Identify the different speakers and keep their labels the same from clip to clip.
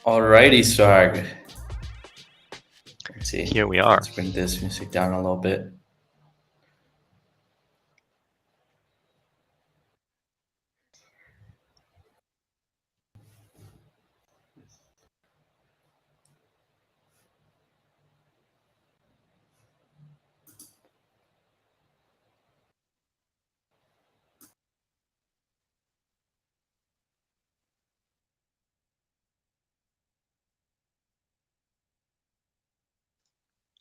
Speaker 1: Alrighty, Swag. Let's see.
Speaker 2: Here we are.
Speaker 1: Let's bring this music down a little bit.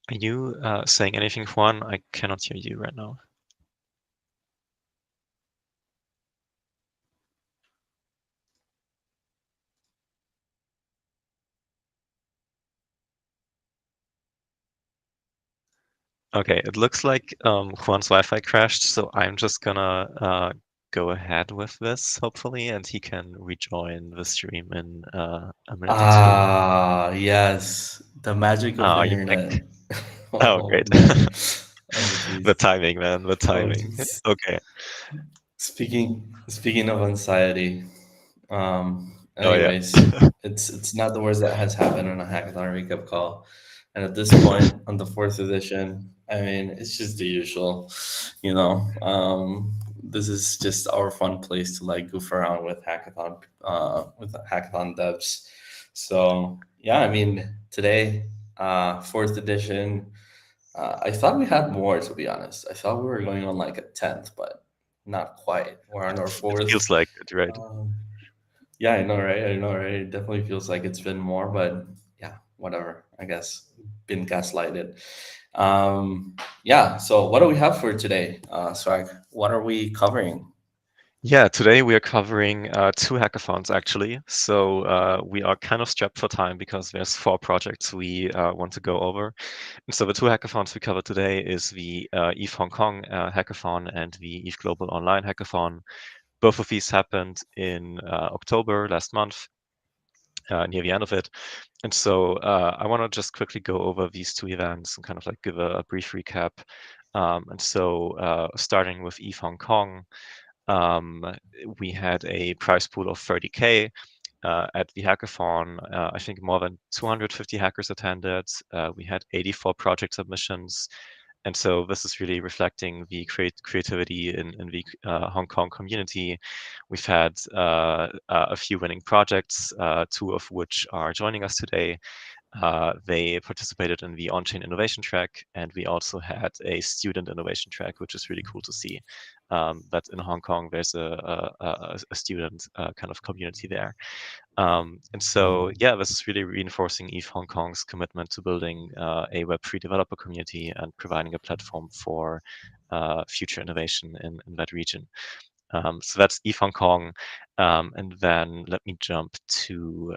Speaker 2: Are you saying anything, Juan? I cannot hear you right now. Okay, it looks like Juan's Wi-Fi crashed, so I'm just gonna go ahead with this, hopefully, and he can rejoin the stream in a minute or two.
Speaker 1: Ah, yes. The magic of the
Speaker 2: Are you back?
Speaker 1: internet.
Speaker 2: Oh,
Speaker 1: Oh,
Speaker 2: great.
Speaker 1: man. Oh,
Speaker 2: The
Speaker 1: jeez.
Speaker 2: timing, man, the
Speaker 1: Oh,
Speaker 2: timing.
Speaker 1: jeez.
Speaker 2: Okay.
Speaker 1: Speaking of anxiety,
Speaker 2: Oh, yeah.
Speaker 1: anyways, it's not the worst that has happened on a hackathon wake up call. And at this point, on the fourth edition, I mean, it's just the usual, you know. This is just our fun place to like goof around with hackathon devs. So yeah, I mean, today, fourth edition. I thought we had more, to be honest. I thought we were going on like a 10th, but not quite. We're on our
Speaker 2: It
Speaker 1: fourth.
Speaker 2: feels like it, right?
Speaker 1: Um, yeah, I know, right? I know, right? It definitely feels like it's been more, but yeah, whatever. I guess been gaslighted. Yeah. So what do we have for today, Swag? What are we covering?
Speaker 2: Yeah, today we are covering two hackathons actually. So we are kind of strapped for time because there's 4 projects we want to go over. And so the two hackathons we cover today is the ETH Hong Kong hackathon and the ETHGlobal online hackathon. Both of these happened in October last month, near the end of it. And so I want to just quickly go over these two events and kind of like give a brief recap. And so starting with ETH Hong Kong, um, we had a prize pool of 30K at the hackathon. I think more than 250 hackers attended. We had 84 project submissions. And so this is really reflecting the creativity in the Hong Kong community. We've had a few winning projects, 2 of which are joining us today. They participated in the on-chain innovation track, and we also had a student innovation track, which is really cool to see. That in Hong Kong, there's a student kind of community there. And so, yeah, this is really reinforcing ETH Hong Kong's commitment to building a Web3 developer community and providing a platform for future innovation in that region. So that's ETH Hong Kong, and then let me jump to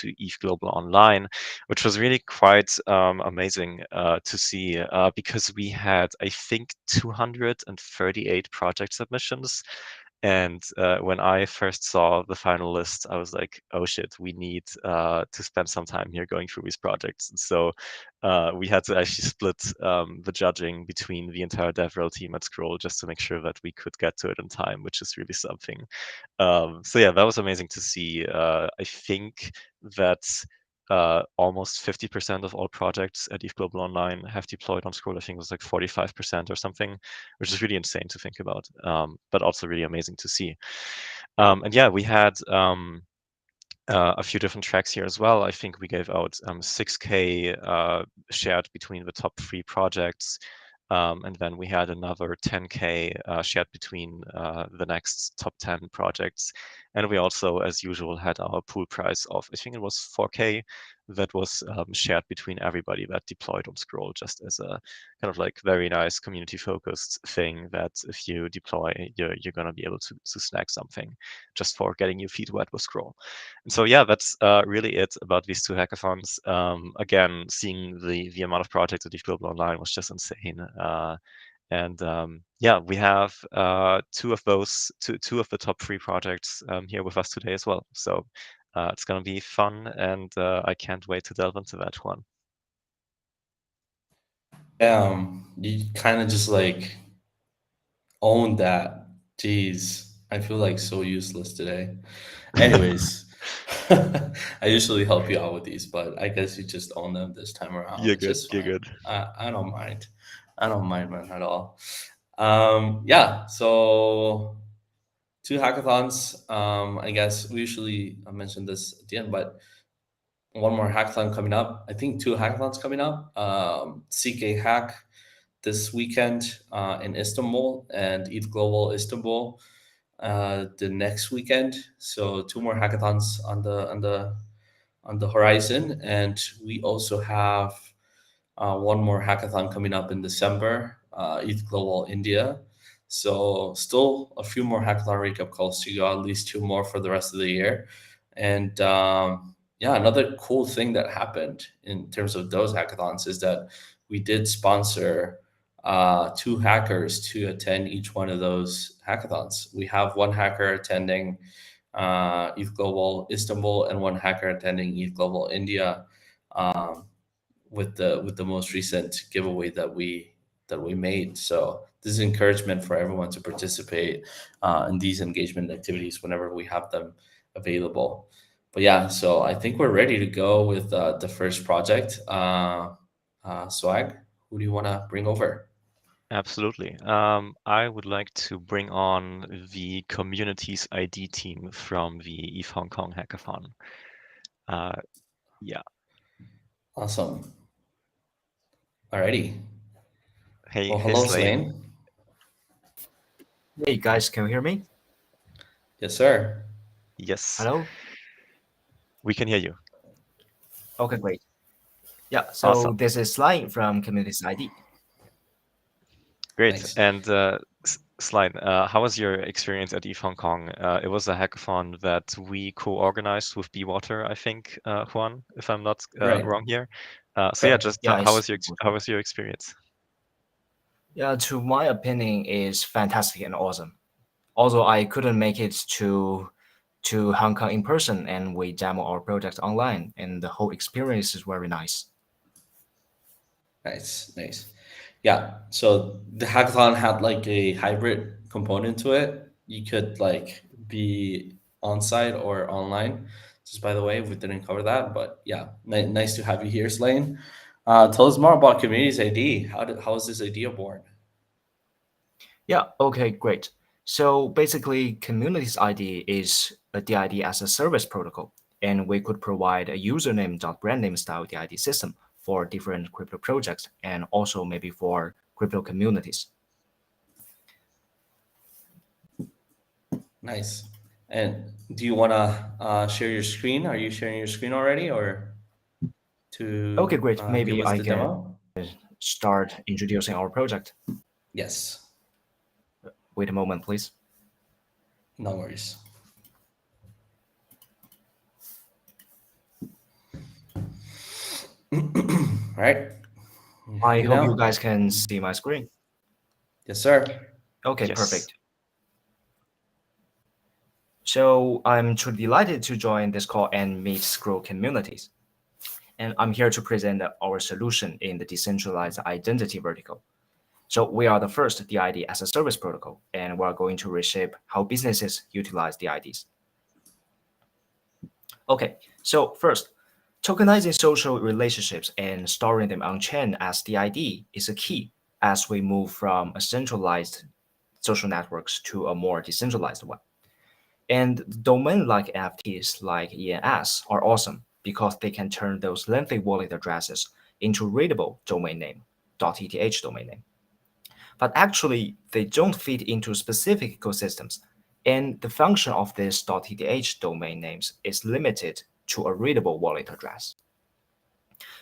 Speaker 2: ETHGlobal Online, which was really quite amazing to see because we had, I think, 238 project submissions. And when I first saw the final list, I was like, "Oh shit, we need to spend some time here going through these projects." And so we had to actually split the judging between the entire DevRel team at Scroll just to make sure that we could get to it in time, which is really something. So yeah, that was amazing to see. I think that almost 50% of all projects at ETHGlobal Online have deployed on Scroll. I think it was like 45% or something, which is really insane to think about, but also really amazing to see. And yeah, we had a few different tracks here as well. I think we gave out 6K shared between the top 3 projects. And then we had another 10K shared between the next top 10 projects. And we also, as usual, had our pool price of, I think it was 4K, that was shared between everybody that deployed on Scroll, just as a kind of like very nice community focused thing that if you deploy, you're going to be able to snag something just for getting your feet wet with Scroll. And so, yeah, that's really it about these two hackathons. Again, seeing the amount of projects at ETHGlobal Online was just insane. And yeah, we have two of the top 3 projects here with us today as well. So it's going to be fun, and I can't wait to delve into that one.
Speaker 1: You kind of just like own that. Jeez, I feel like so useless today. Anyways, I usually help you out with these, but I guess you just own them this time around,
Speaker 2: You're
Speaker 1: which
Speaker 2: good.
Speaker 1: is
Speaker 2: You're
Speaker 1: fine.
Speaker 2: good.
Speaker 1: I don't mind. I don't mind, man, at all. Yeah, so two hackathons. I guess we usually mention this at the end, but one more hackathon coming up. I think two hackathons coming up. CK Hack this weekend in Istanbul and ETHGlobal Istanbul the next weekend. So two more hackathons on the horizon, and we also have one more hackathon coming up in December, ETHGlobal India. So still a few more hackathon recap calls to go, at least two more for the rest of the year. And yeah, another cool thing that happened in terms of those hackathons is that we did sponsor two hackers to attend each one of those hackathons. We have one hacker attending ETH Global Istanbul and one hacker attending ETH Global India. Um, with the most recent giveaway that we made. So this is encouragement for everyone to participate in these engagement activities whenever we have them available. But yeah, so I think we're ready to go with the first project. Swag, who do you want to bring over?
Speaker 2: Absolutely. I would like to bring on the communities ID team from the ETH Hong Kong Hackathon. Uh, yeah.
Speaker 1: Awesome. Alrighty.
Speaker 2: Hey,
Speaker 1: Well,
Speaker 2: hey,
Speaker 1: hello,
Speaker 2: Slane.
Speaker 1: Slane.
Speaker 3: Hey guys, can you hear me?
Speaker 1: Yes, sir.
Speaker 2: Yes,
Speaker 3: Hello?
Speaker 2: we can hear you.
Speaker 3: Okay, great. Yeah, so
Speaker 2: Awesome.
Speaker 3: this is Slime from Communities ID.
Speaker 2: Great.
Speaker 1: Nice.
Speaker 2: And Slide, how was your experience at ETH Hong Kong? It was a hackathon that we co-organized with Water, I think, Juan, if I'm not
Speaker 1: Right.
Speaker 2: wrong here. So yeah,
Speaker 1: Correct.
Speaker 2: just
Speaker 3: Yeah,
Speaker 2: how
Speaker 3: it's
Speaker 2: was how was your experience?
Speaker 3: yeah, to my opinion, is fantastic and awesome. Although I couldn't make it to Hong Kong in person and we demo our project online and the whole experience is very nice.
Speaker 1: Nice, nice. Yeah. So the hackathon had like a hybrid component to it. You could like be on site or online. Just by the way, we didn't cover that, but yeah, nice to have you here, Slane. Tell us more about Communities ID. How is this idea born?
Speaker 3: Yeah, okay, great. So basically, Communities ID is a DID as a service protocol, and we could provide a username.brandname style DID system for different crypto projects and also maybe for crypto communities.
Speaker 1: Nice. And do you want to share your screen? Are you sharing your screen already, or
Speaker 3: Okay,
Speaker 1: to
Speaker 3: great.
Speaker 1: give
Speaker 3: Maybe
Speaker 1: us
Speaker 3: I
Speaker 1: the
Speaker 3: can
Speaker 1: demo?
Speaker 3: start introducing our project.
Speaker 1: Yes.
Speaker 3: Wait a moment, please.
Speaker 1: No worries. All right. You
Speaker 3: I
Speaker 1: free
Speaker 3: hope you
Speaker 1: now?
Speaker 3: guys can see my screen.
Speaker 1: Yes, sir.
Speaker 3: Okay,
Speaker 2: Yes.
Speaker 3: perfect. So I'm truly delighted to join this call and meet Scroll communities. And I'm here to present our solution in the decentralized identity vertical. So we are the first DID as a service protocol, and we're going to reshape how businesses utilize DIDs. Okay, so first, tokenizing social relationships and storing them on-chain as DID is a key as we move from a centralized social networks to a more decentralized one. And domain like NFTs like ENS are awesome because they can turn those lengthy wallet addresses into readable domain name, .eth domain name. But actually, they don't fit into specific ecosystems, and the function of these .eth domain names is limited to a readable wallet address.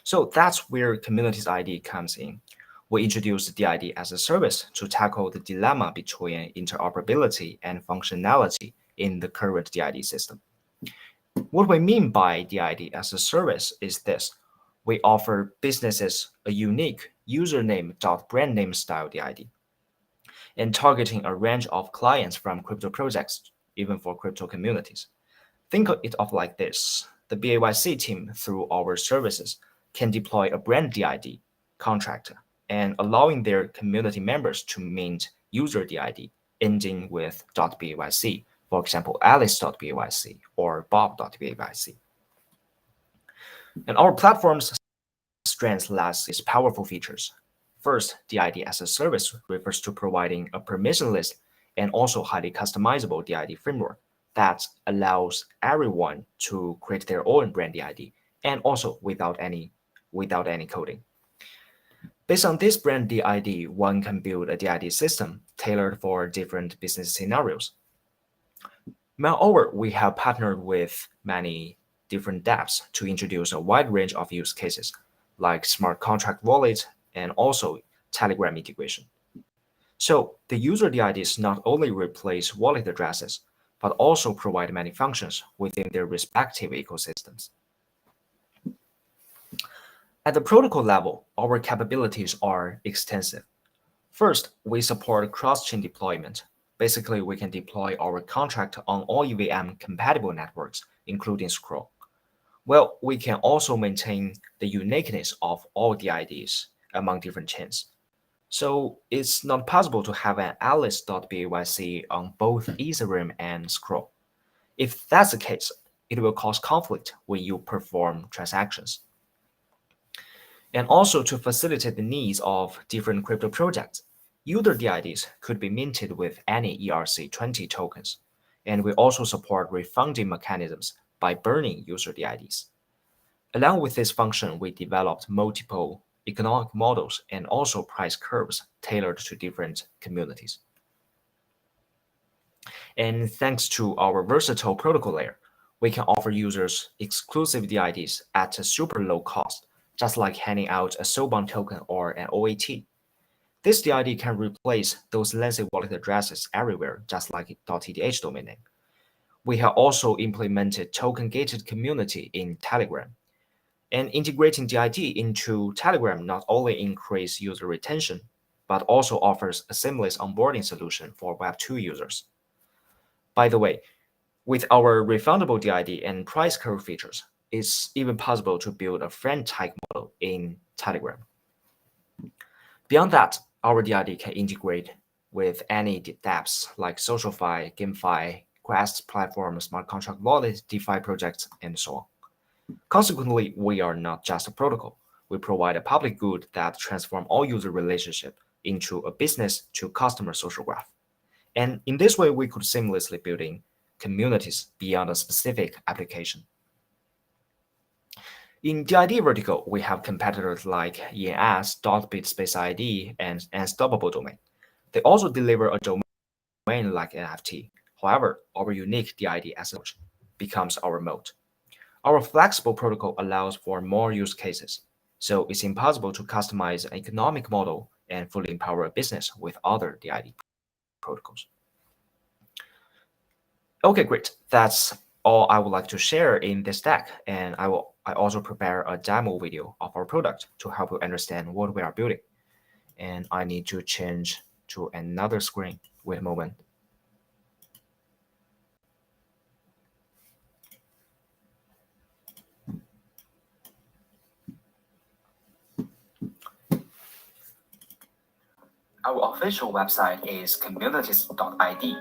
Speaker 3: So that's where Communities ID comes in. We introduced DID as a service to tackle the dilemma between interoperability and functionality in the current DID system. What we mean by DID as a service is this. We offer businesses a unique username.brandname style DID and targeting a range of clients from crypto projects, even for crypto communities. Think of it of like this. The BAYC team, through our services, can deploy a brand DID contract and allowing their community members to mint user DID ending with .byc for example, alice.byc or bob.byc. And our platform's strength lies in its powerful features. First, DID as a service refers to providing a permissionless and also highly customizable DID framework that allows everyone to create their own brand DID and also without any coding. Based on this brand DID, one can build a DID system tailored for different business scenarios. Moreover, we have partnered with many different dApps to introduce a wide range of use cases, like smart contract wallet and also Telegram integration. So the user DIDs not only replace wallet addresses, but also provide many functions within their respective ecosystems. At the protocol level, our capabilities are extensive. First, we support cross-chain deployment. Basically, we can deploy our contract on all EVM-compatible networks, including Scroll. Well, we can also maintain the uniqueness of all DIDs among different chains. So it's not possible to have an alice.byc on both Ethereum and Scroll. If that's the case, it will cause conflict when you perform transactions. And also to facilitate the needs of different crypto projects, user DIDs could be minted with any ERC20 tokens. And we also support refunding mechanisms by burning user DIDs. Along with this function, we developed multiple economic models and also price curves tailored to different communities. And thanks to our versatile protocol layer, we can offer users exclusive DIDs at a super low cost, just like handing out a Soulbound token or an OAT. This DID can replace those lengthy wallet addresses everywhere, just like .eth domain name. We have also implemented token-gated community in Telegram. And integrating DID into Telegram not only increases user retention, but also offers a seamless onboarding solution for Web2 users. By the way, with our refundable DID and price curve features, it's even possible to build a friend-type model in Telegram. Beyond that, our DID can integrate with any dApps like SocialFi, GameFi, Quest platform, smart contract wallet, DeFi projects, and so on. Consequently, we are not just a protocol. We provide a public good that transforms all user relationship into a business to customer social graph. And in this way, we could seamlessly build in communities beyond a specific application. In DID vertical, we have competitors like ENS, .bitspace and Unstoppable Domain. They also deliver a domain like NFT. However, our unique DID as such becomes our moat. Our flexible protocol allows for more use cases, so it's impossible to customize an economic model and fully empower a business with other DID protocols. Okay, great. That's all I would like to share in this deck, and I also prepare a demo video of our product to help you understand what we are building. And I need to change to another screen. Wait a moment. Our official website is communities.id.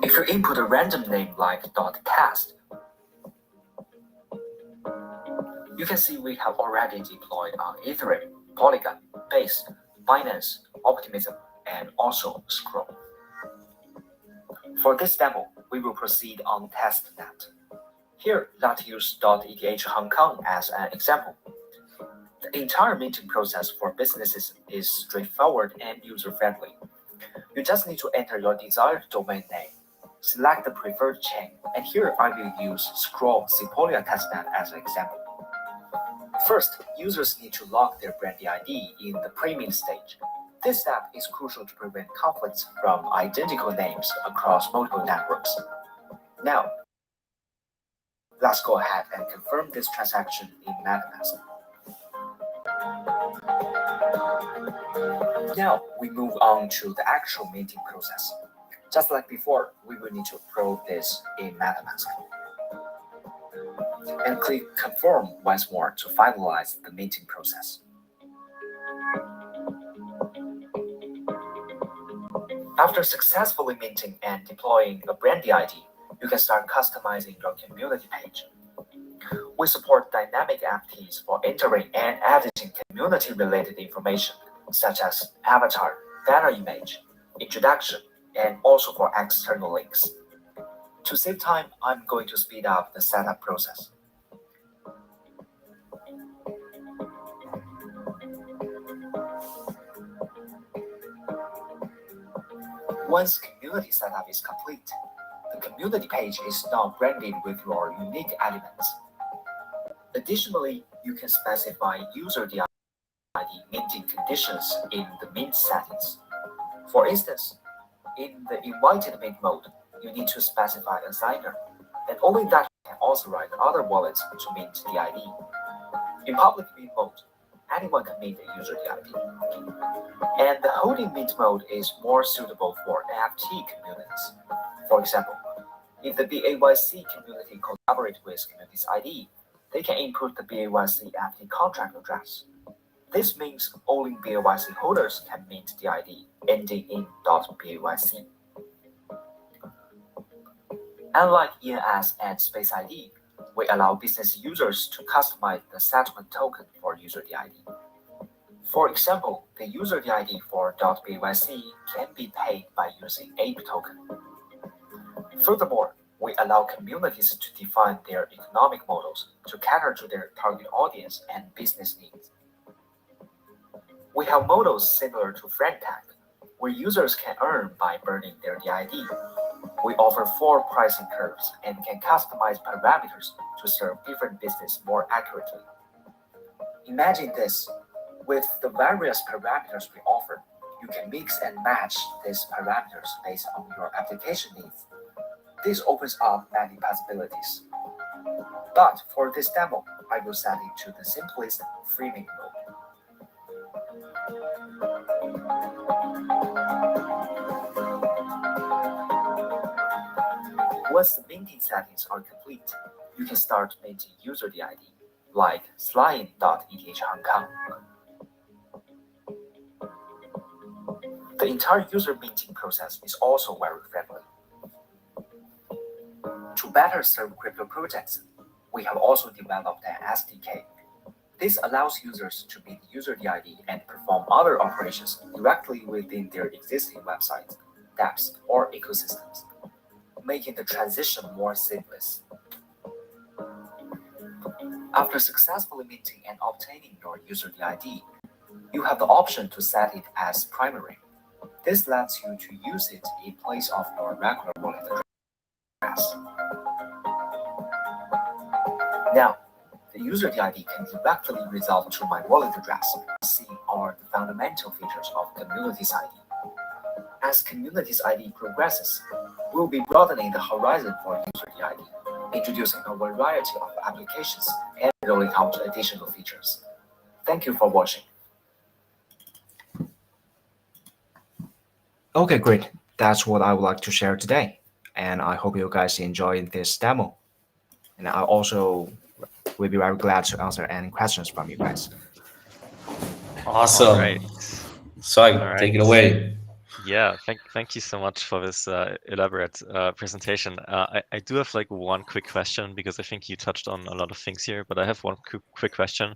Speaker 3: If you input a random name like .cast, you can see we have already deployed on Ethereum, Polygon, Base, Binance, Optimism, and also Scroll. For this demo, we will proceed on testnet. Here, let's use .eth Hong Kong as an example. The entire minting process for businesses is straightforward and user-friendly. You just need to enter your desired domain name, select the preferred chain, and here I will use Scroll Sepolia testnet as an example. First, users need to log their brand ID in the pre-mint stage. This step is crucial to prevent conflicts from identical names across multiple networks. Now, let's go ahead and confirm this transaction in MetaMask. Now, we move on to the actual minting process. Just like before, we will need to approve this in MetaMask. And click Confirm once more to finalize the minting process. After successfully minting and deploying a brand ID, you can start customizing your community page. We support dynamic FTs for entering and editing community-related information, such as avatar, banner image, introduction, and also for external links. To save time, I'm going to speed up the setup process. Once community setup is complete, the community page is now branded with your unique elements. Additionally, you can specify user ID minting conditions in the mint settings. For instance, in the invited mint mode, you need to specify a signer, and only that can authorize other wallets to mint the ID. In public mint mode, anyone can mint a user ID. And the holding mint mode is more suitable for NFT communities. For example, if the BAYC community collaborates with community's ID, they can input the BAYC NFT contract address. This means only BAYC holders can mint the ID ending in .BAYC. Unlike ENS and Space ID, we allow business users to customize the settlement token for user ID. For example, the user ID for .BAYC can be paid by using APE token. Furthermore, we allow communities to define their economic models to cater to their target audience and business needs. We have models similar to FriendTech, where users can earn by burning their DID. We offer 4 pricing curves and can customize parameters to serve different businesses more accurately. Imagine this. With the various parameters we offer, you can mix and match these parameters based on your application needs. This opens up many possibilities. But for this demo, I will set it to the simplest free mint mode. Once the minting settings are complete, you can start minting user ID, like slime.eth Hong Kong. The entire user minting process is also very friendly. To better serve crypto projects, we have also developed an SDK. This allows users to mint user ID and perform other operations directly within their existing websites, dApps, or ecosystems, making the transition more seamless. After successfully minting and obtaining your user ID, you have the option to set it as primary. This lets you to use it in place of your regular wallet address. Now, the user ID can directly result to my wallet address. See are the fundamental features of Communities ID. As Communities ID progresses, we'll be broadening the horizon for user ID, introducing a variety of applications and rolling out additional features. Thank you for watching. Okay, great. That's what I would like to share today. And I hope you guys enjoyed this demo. And I also will be very glad to answer any questions from you guys.
Speaker 1: Awesome.
Speaker 2: All right.
Speaker 1: So
Speaker 2: All right.
Speaker 1: take it away.
Speaker 2: Yeah, thank you so much for this elaborate presentation. I do have like one quick question because I think you touched on a lot of things here, but I have one quick question.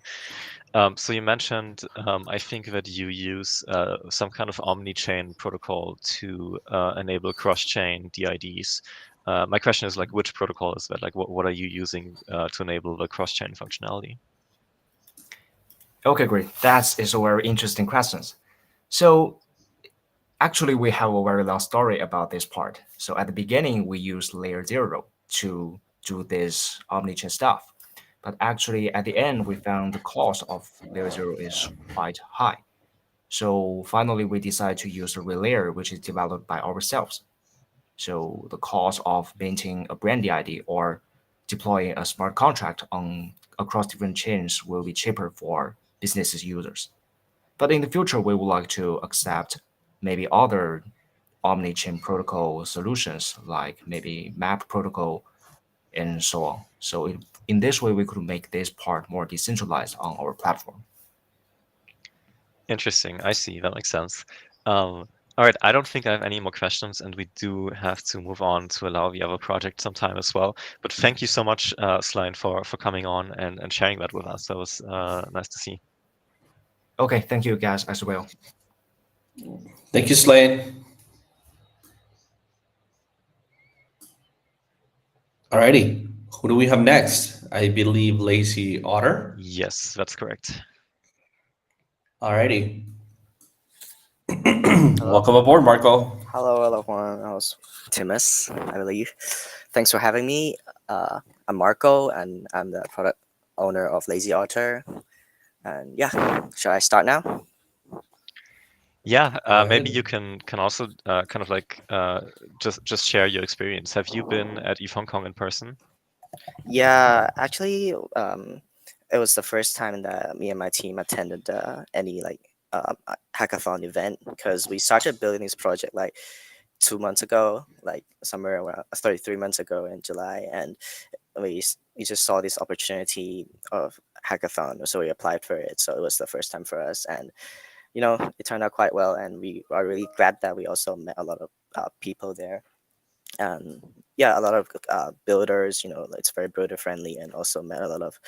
Speaker 2: So you mentioned, I think that you use some kind of omni-chain protocol to enable cross-chain DIDs. My question is like, which protocol is that? Like, what are you using to enable the cross-chain functionality?
Speaker 3: Okay, great. That is a very interesting question. So actually, we have a very long story about this part. So at the beginning, we used layer 0 to do this omnichain stuff. But actually, at the end, we found the cost of layer 0 is quite high. So finally, we decided to use a relayer, which is developed by ourselves. So the cost of minting a brand ID or deploying a smart contract across different chains will be cheaper for business users. But in the future, we would like to accept maybe other omni-chain protocol solutions, like maybe map protocol and so on. So in this way, we could make this part more decentralized on our platform.
Speaker 2: Interesting. I see. That makes sense. All right, I don't think I have any more questions, and we do have to move on to allow the other project some time as well. But thank you so much, Slein, for coming on and sharing that with us. That was nice to see.
Speaker 3: Okay, thank you guys as well.
Speaker 1: Thank you, Slade. Alrighty, who do we have next? I believe Lazy Otter.
Speaker 2: Yes, that's correct.
Speaker 1: Alrighty.
Speaker 4: Hello.
Speaker 1: Welcome aboard, Marco.
Speaker 4: Hello, Juan. I was Timus, I believe. Thanks for having me. I'm Marco, and I'm the product owner of Lazy Otter. And yeah, shall I start now?
Speaker 2: Yeah,
Speaker 1: Go
Speaker 2: maybe
Speaker 1: ahead.
Speaker 2: you can also kind of like just share your experience. Have you been at ETH Hong Kong in person?
Speaker 4: Yeah, actually, it was the first time that me and my team attended any hackathon event, because we started building this project like 2 months ago, like somewhere around 33 months ago in July, and we just saw this opportunity of hackathon, so we applied for it. So it was the first time for us, and it turned out quite well, and we are really glad that we also met a lot of people there. And yeah, a lot of builders. It's very builder friendly, and also met a lot of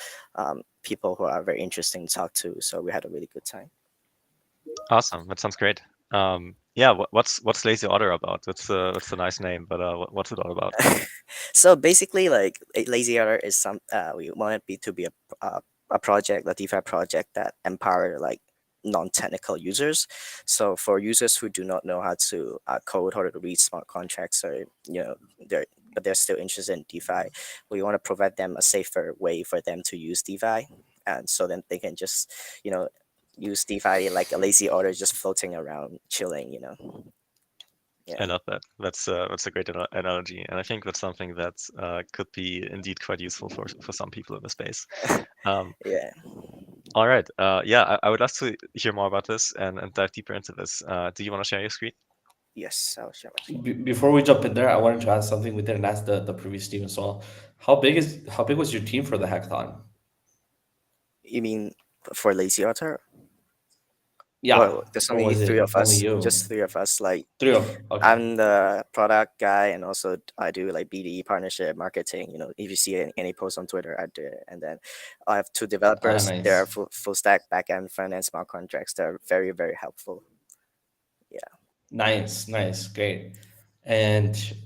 Speaker 4: people who are very interesting to talk to. So we had a really good time.
Speaker 2: Awesome, that sounds great. Yeah, what's Lazy Otter about? That's a nice name, but what's it all about?
Speaker 4: So basically, like Lazy Otter is we want it to be a project, a DeFi project that empower like non-technical users. So for users who do not know how to code or to read smart contracts, or they're still interested in DeFi, we want to provide them a safer way for them to use DeFi, and so then they can just you know use DeFi like a lazy order, just floating around, chilling.
Speaker 2: I
Speaker 4: Yeah.
Speaker 2: love that. That's a great analogy, and I think that's something that could be indeed quite useful for some people in the space.
Speaker 4: Yeah.
Speaker 2: All right. Yeah, I would love to hear more about this and dive deeper into this. Do you want to share your screen?
Speaker 4: Yes, I'll share my screen.
Speaker 1: Before we jump in there, I wanted to ask something we didn't ask the previous team as well. How big was your team for the hackathon?
Speaker 4: You mean for lazy otter?
Speaker 1: Yeah,
Speaker 4: Well, there's
Speaker 1: or
Speaker 4: only
Speaker 1: was
Speaker 4: three
Speaker 1: it
Speaker 4: of
Speaker 1: only
Speaker 4: us.
Speaker 1: you?
Speaker 4: Just three of us. Like
Speaker 1: Three of okay.
Speaker 4: I'm the product guy, and also I do like BD, partnership, marketing. If you see any post on Twitter, I do it. And then I have two
Speaker 1: Ah,
Speaker 4: developers. They're
Speaker 1: nice.
Speaker 4: full stack, backend, front end, smart contracts. They're very very helpful. Yeah.
Speaker 1: Nice, nice, great. And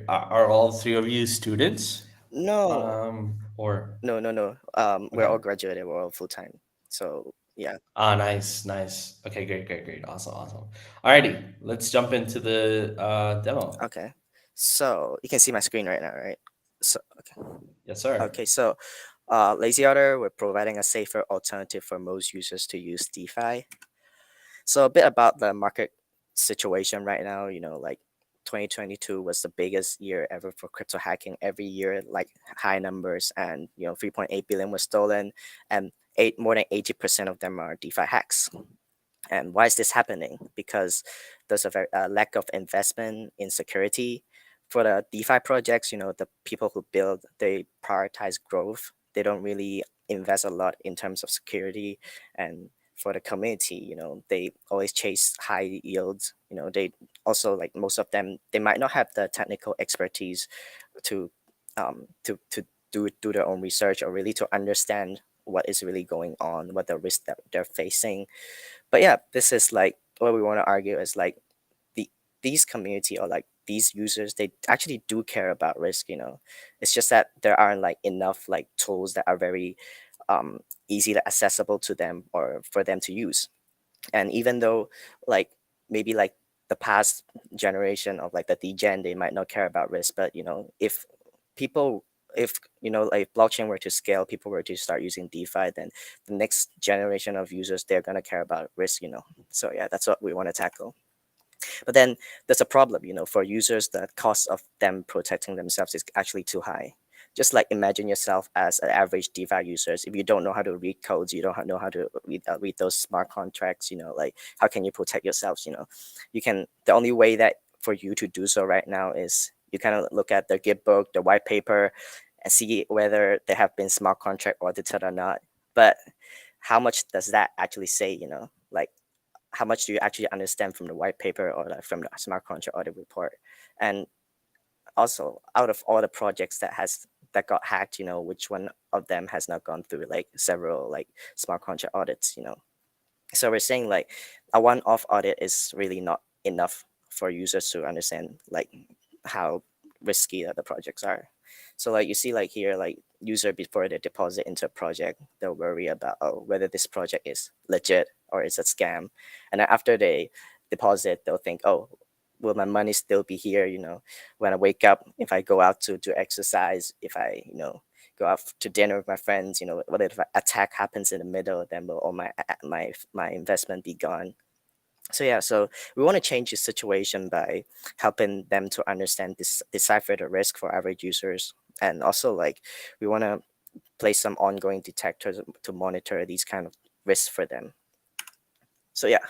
Speaker 1: are all three of you students?
Speaker 4: No,
Speaker 1: Or
Speaker 4: no. We're all
Speaker 1: okay.
Speaker 4: graduated. We're all full time. So yeah.
Speaker 1: Ah, nice, nice. Okay, great. Awesome, awesome. Alrighty, let's jump into the demo.
Speaker 4: Okay. So you can see my screen right now, right? So okay.
Speaker 1: Yes, sir.
Speaker 4: Okay, so Lazy Otter, we're providing a safer alternative for most users to use DeFi. So a bit about the market situation right now. Like 2022 was the biggest year ever for crypto hacking. Every year, like high numbers, and 3.8 billion was stolen, and more than 80% of them are DeFi hacks. And why is this happening? Because there's a very lack of investment in security for the DeFi projects. The people who build, they prioritize growth. They don't really invest a lot in terms of security. And for the community, they always chase high yields. They also, like most of them, they might not have the technical expertise to to do their own research, or really to understand what is really going on, what the risk that they're facing. But yeah, this is like what we want to argue is like these community, or like these users, they actually do care about risk. It's just that there aren't like enough like tools that are very easily accessible to them, or for them to use. And even though like maybe like the past generation of like the degen, they might not care about risk, but if people if like blockchain were to scale, people were to start using DeFi, then the next generation of users, they're going to care about risk. So yeah, that's what we want to tackle. But then there's a problem. For users, the cost of them protecting themselves is actually too high. Just like imagine yourself as an average DeFi users. If you don't know how to read codes, you don't know how to read those smart contracts. Like how can you protect yourselves? You can. The only way that for you to do so right now is you kind of look at the Git book, the white paper, and see whether they have been smart contract audited or not. But how much does that actually say? Like how much do you actually understand from the white paper or like from the smart contract audit report? And also, out of all the projects that got hacked, which one of them has not gone through like several like smart contract audits? So we're saying like a one-off audit is really not enough for users to understand like how risky the projects are. So like you see like here, like user before they deposit into a project, they'll worry about whether this project is legit or is a scam. And then after they deposit, they'll think, oh, will my money still be here? When I wake up, if I go out to do exercise, if I, go out to dinner with my friends, what if an attack happens in the middle, then will all my investment be gone? So yeah, so we want to change the situation by helping them to understand decipher the risk for average users, and also like we want to place some ongoing detectors to monitor these kind of risks for them. So yeah,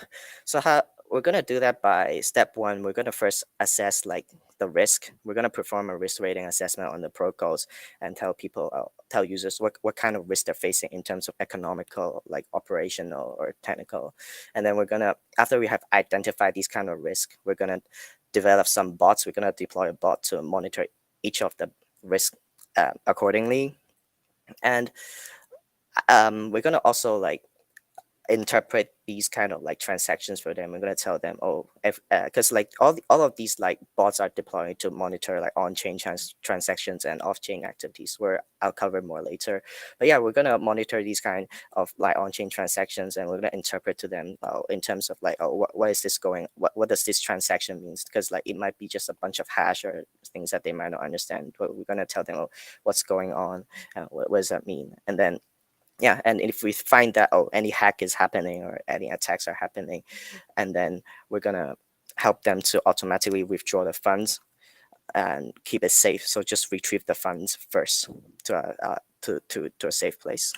Speaker 4: so how we're gonna do that by step one, we're gonna first assess like the risk. We're gonna perform a risk rating assessment on the protocols and tell users what kind of risk they're facing in terms of economical, like operational or technical. And then we're gonna, after we have identified these kind of risk, we're gonna develop some bots. We're gonna deploy a bot to monitor each of the risk accordingly. And we're gonna also like interpret these kind of like transactions for them. We're going to tell them, oh, if because like all of these like bots are deployed to monitor like on-chain transactions and off-chain activities, where I'll cover more later. But yeah, we're going to monitor these kind of like on-chain transactions, and we're going to interpret to them in terms of like, oh, what is this going, what does this transaction means? Because like it might be just a bunch of hash or things that they might not understand, but we're going to tell them, oh, what's going on, what does that mean? And then yeah, and if we find that, oh, any hack is happening or any attacks are happening, and then we're gonna help them to automatically withdraw the funds and keep it safe. So just retrieve the funds first to a safe place.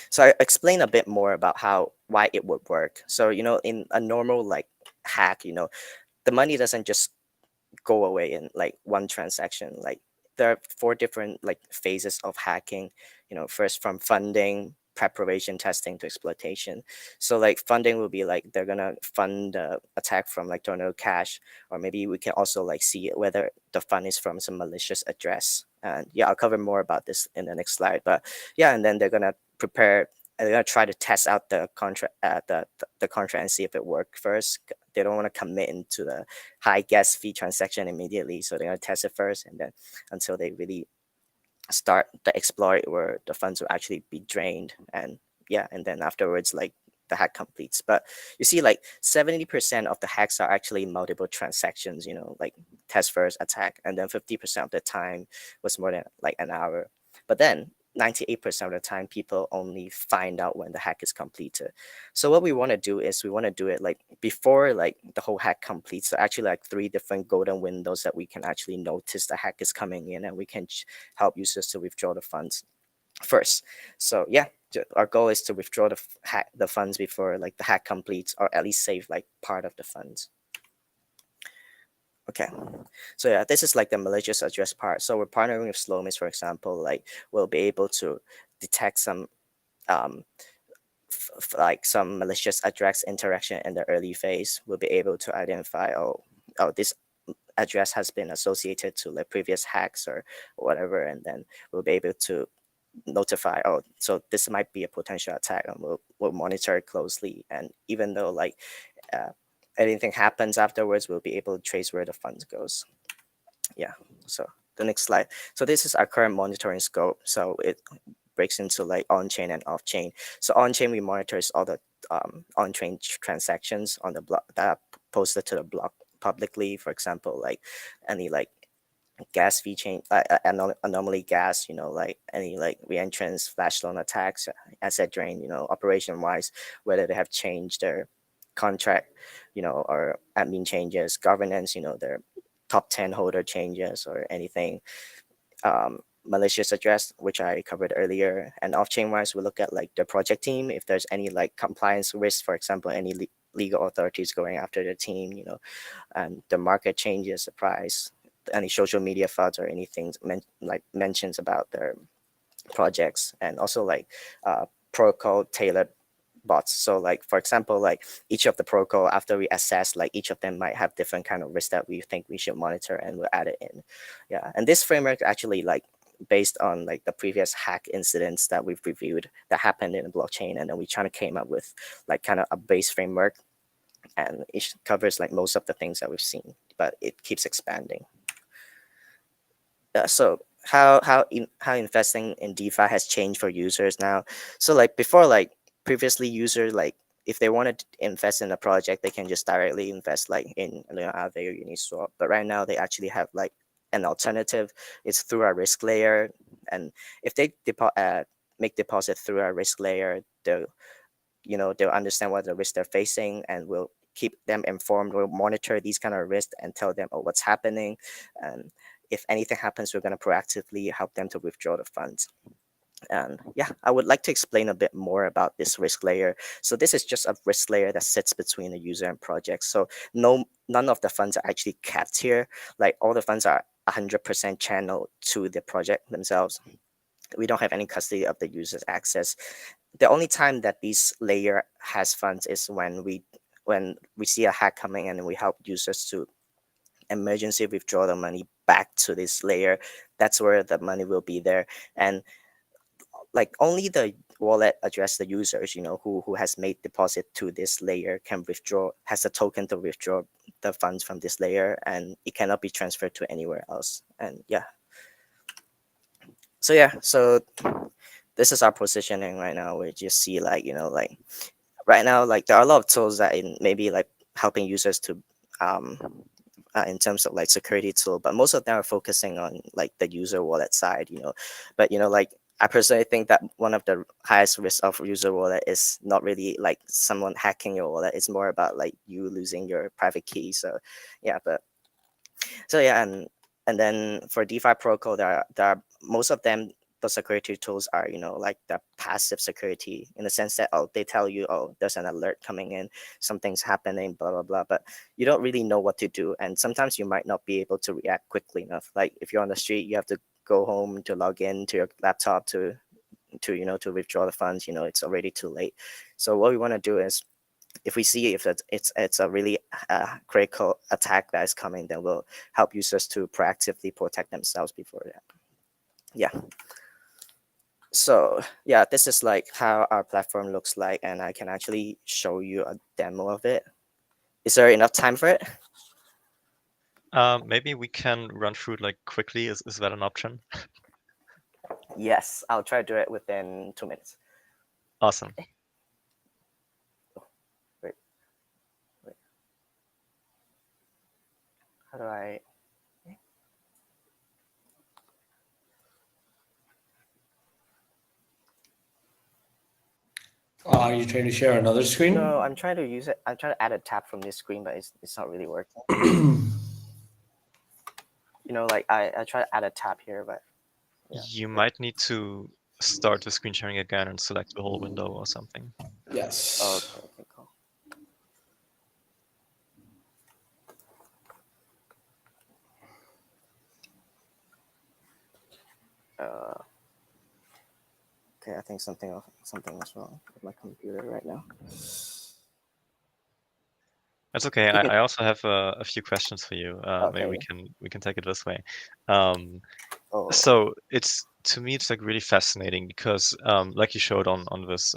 Speaker 4: So I explain a bit more about why it would work. So in a normal like hack, the money doesn't just go away in like one transaction. Like there are four different like phases of hacking. First from funding, preparation, testing to exploitation. So like funding will be like they're gonna fund the attack from like Tornado Cash, or maybe we can also like see whether the fund is from some malicious address. And yeah, I'll cover more about this in the next slide. But yeah, and then they're gonna prepare. They're gonna try to test out the contract, the contract, and see if it worked first. They don't want to commit into the high gas fee transaction immediately, so they're gonna test it first, and then until they really start the exploit where the funds will actually be drained. And yeah, and then afterwards like the hack completes. But you see like 70% of the hacks are actually multiple transactions, like test first, attack, and then 50% of the time was more than like an hour. But then 98% of the time people only find out when the hack is completed. So what we want to do is we want to do it like before like the whole hack completes. So actually like 3 different golden windows that we can actually notice the hack is coming in, and we can help users to withdraw the funds first. So yeah, our goal is to withdraw the funds before like the hack completes, or at least save like part of the funds. Okay, so yeah, this is like the malicious address part. So we're partnering with Slomis, for example. Like we'll be able to detect some like some malicious address interaction in the early phase. We'll be able to identify, oh, this address has been associated to like previous hacks or whatever, and then we'll be able to notify, oh, so this might be a potential attack, and we'll monitor it closely. And even though like anything happens afterwards, we'll be able to trace where the funds goes. Yeah, so the next slide. So this is our current monitoring scope. So it breaks into like on-chain and off-chain. So on-chain, we monitors all the on-chain transactions on the block that are posted to the block publicly. For example, like any like gas fee change, anomaly gas, like any like reentrance, flash loan attacks, asset drain, operation wise, whether they have changed their contract, or admin changes, governance, their top 10 holder changes or anything. Malicious address, which I covered earlier. And off-chain wise, we look at like the project team, if there's any like compliance risk, for example, any legal authorities going after the team, and the market changes, the price, any social media thoughts or anything like mentions about their projects, and also like protocol tailored bots. So like for example, like each of the protocol, after we assess, like each of them might have different kind of risk that we think we should monitor, and we'll add it in. Yeah, and this framework actually like based on like the previous hack incidents that we've reviewed that happened in the blockchain, and then we kind of came up with like kind of a base framework, and it covers like most of the things that we've seen, but it keeps expanding. So how investing in DeFi has changed for users now. So like before, like previously users like if they wanted to invest in a project, they can just directly invest like in Aave or Uniswap. But right now they actually have like an alternative. It's through a risk layer, and if they make deposit through a risk layer, they'll understand what the risk they're facing, and will keep them informed. We'll monitor these kind of risks and tell them, oh, what's happening, and if anything happens, we're going to proactively help them to withdraw the funds. And yeah, I would like to explain a bit more about this risk layer. So this is just a risk layer that sits between the user and project. So none of the funds are actually capped here. Like all the funds are 100% channeled to the project themselves. We don't have any custody of the user's access. The only time that this layer has funds is when we see a hack coming, and we help users to emergency withdraw the money back to this layer. That's where the money will be there. And like only the wallet address, the users, who has made deposit to this layer can withdraw, has a token to withdraw the funds from this layer, and it cannot be transferred to anywhere else. And yeah. So this is our positioning right now. We just see like, like right now, like there are a lot of tools that in maybe like helping users to in terms of like security tool, but most of them are focusing on like the user wallet side, but like I personally think that one of the highest risks of user wallet is not really like someone hacking your wallet. It's more about like you losing your private key. So yeah, and then for DeFi protocol, there are most of them, the security tools are, like the passive security, in the sense that, oh, they tell you, oh, there's an alert coming in, something's happening, blah blah blah, but you don't really know what to do, and sometimes you might not be able to react quickly enough. Like if you're on the street, you have to go home to log in to your laptop to withdraw the funds. It's already too late. So what we want to do is, if we see if it's a really critical attack that is coming, then we'll help users to proactively protect themselves before that. Yeah. So yeah, this is like how our platform looks like, and I can actually show you a demo of it. Is there enough time for it?
Speaker 2: Maybe we can run through it like quickly. Is that an option?
Speaker 4: Yes, I'll try to do it within 2 minutes.
Speaker 2: Awesome.
Speaker 4: Wait. How do I?
Speaker 1: Are you trying to share another screen?
Speaker 4: No, I'm trying to use it. I'm trying to add a tab from this screen, but it's not really working. Like I try to add a tab here, but yeah.
Speaker 2: You might need to start the screen sharing again and select the whole window or something.
Speaker 1: Yes.
Speaker 4: Okay, cool. Okay, I think something is wrong with my computer right now.
Speaker 2: That's okay. I also have a few questions for you. Maybe
Speaker 4: Okay.
Speaker 2: we can take it this way.
Speaker 4: Oh.
Speaker 2: So to me it's like really fascinating because like you showed on this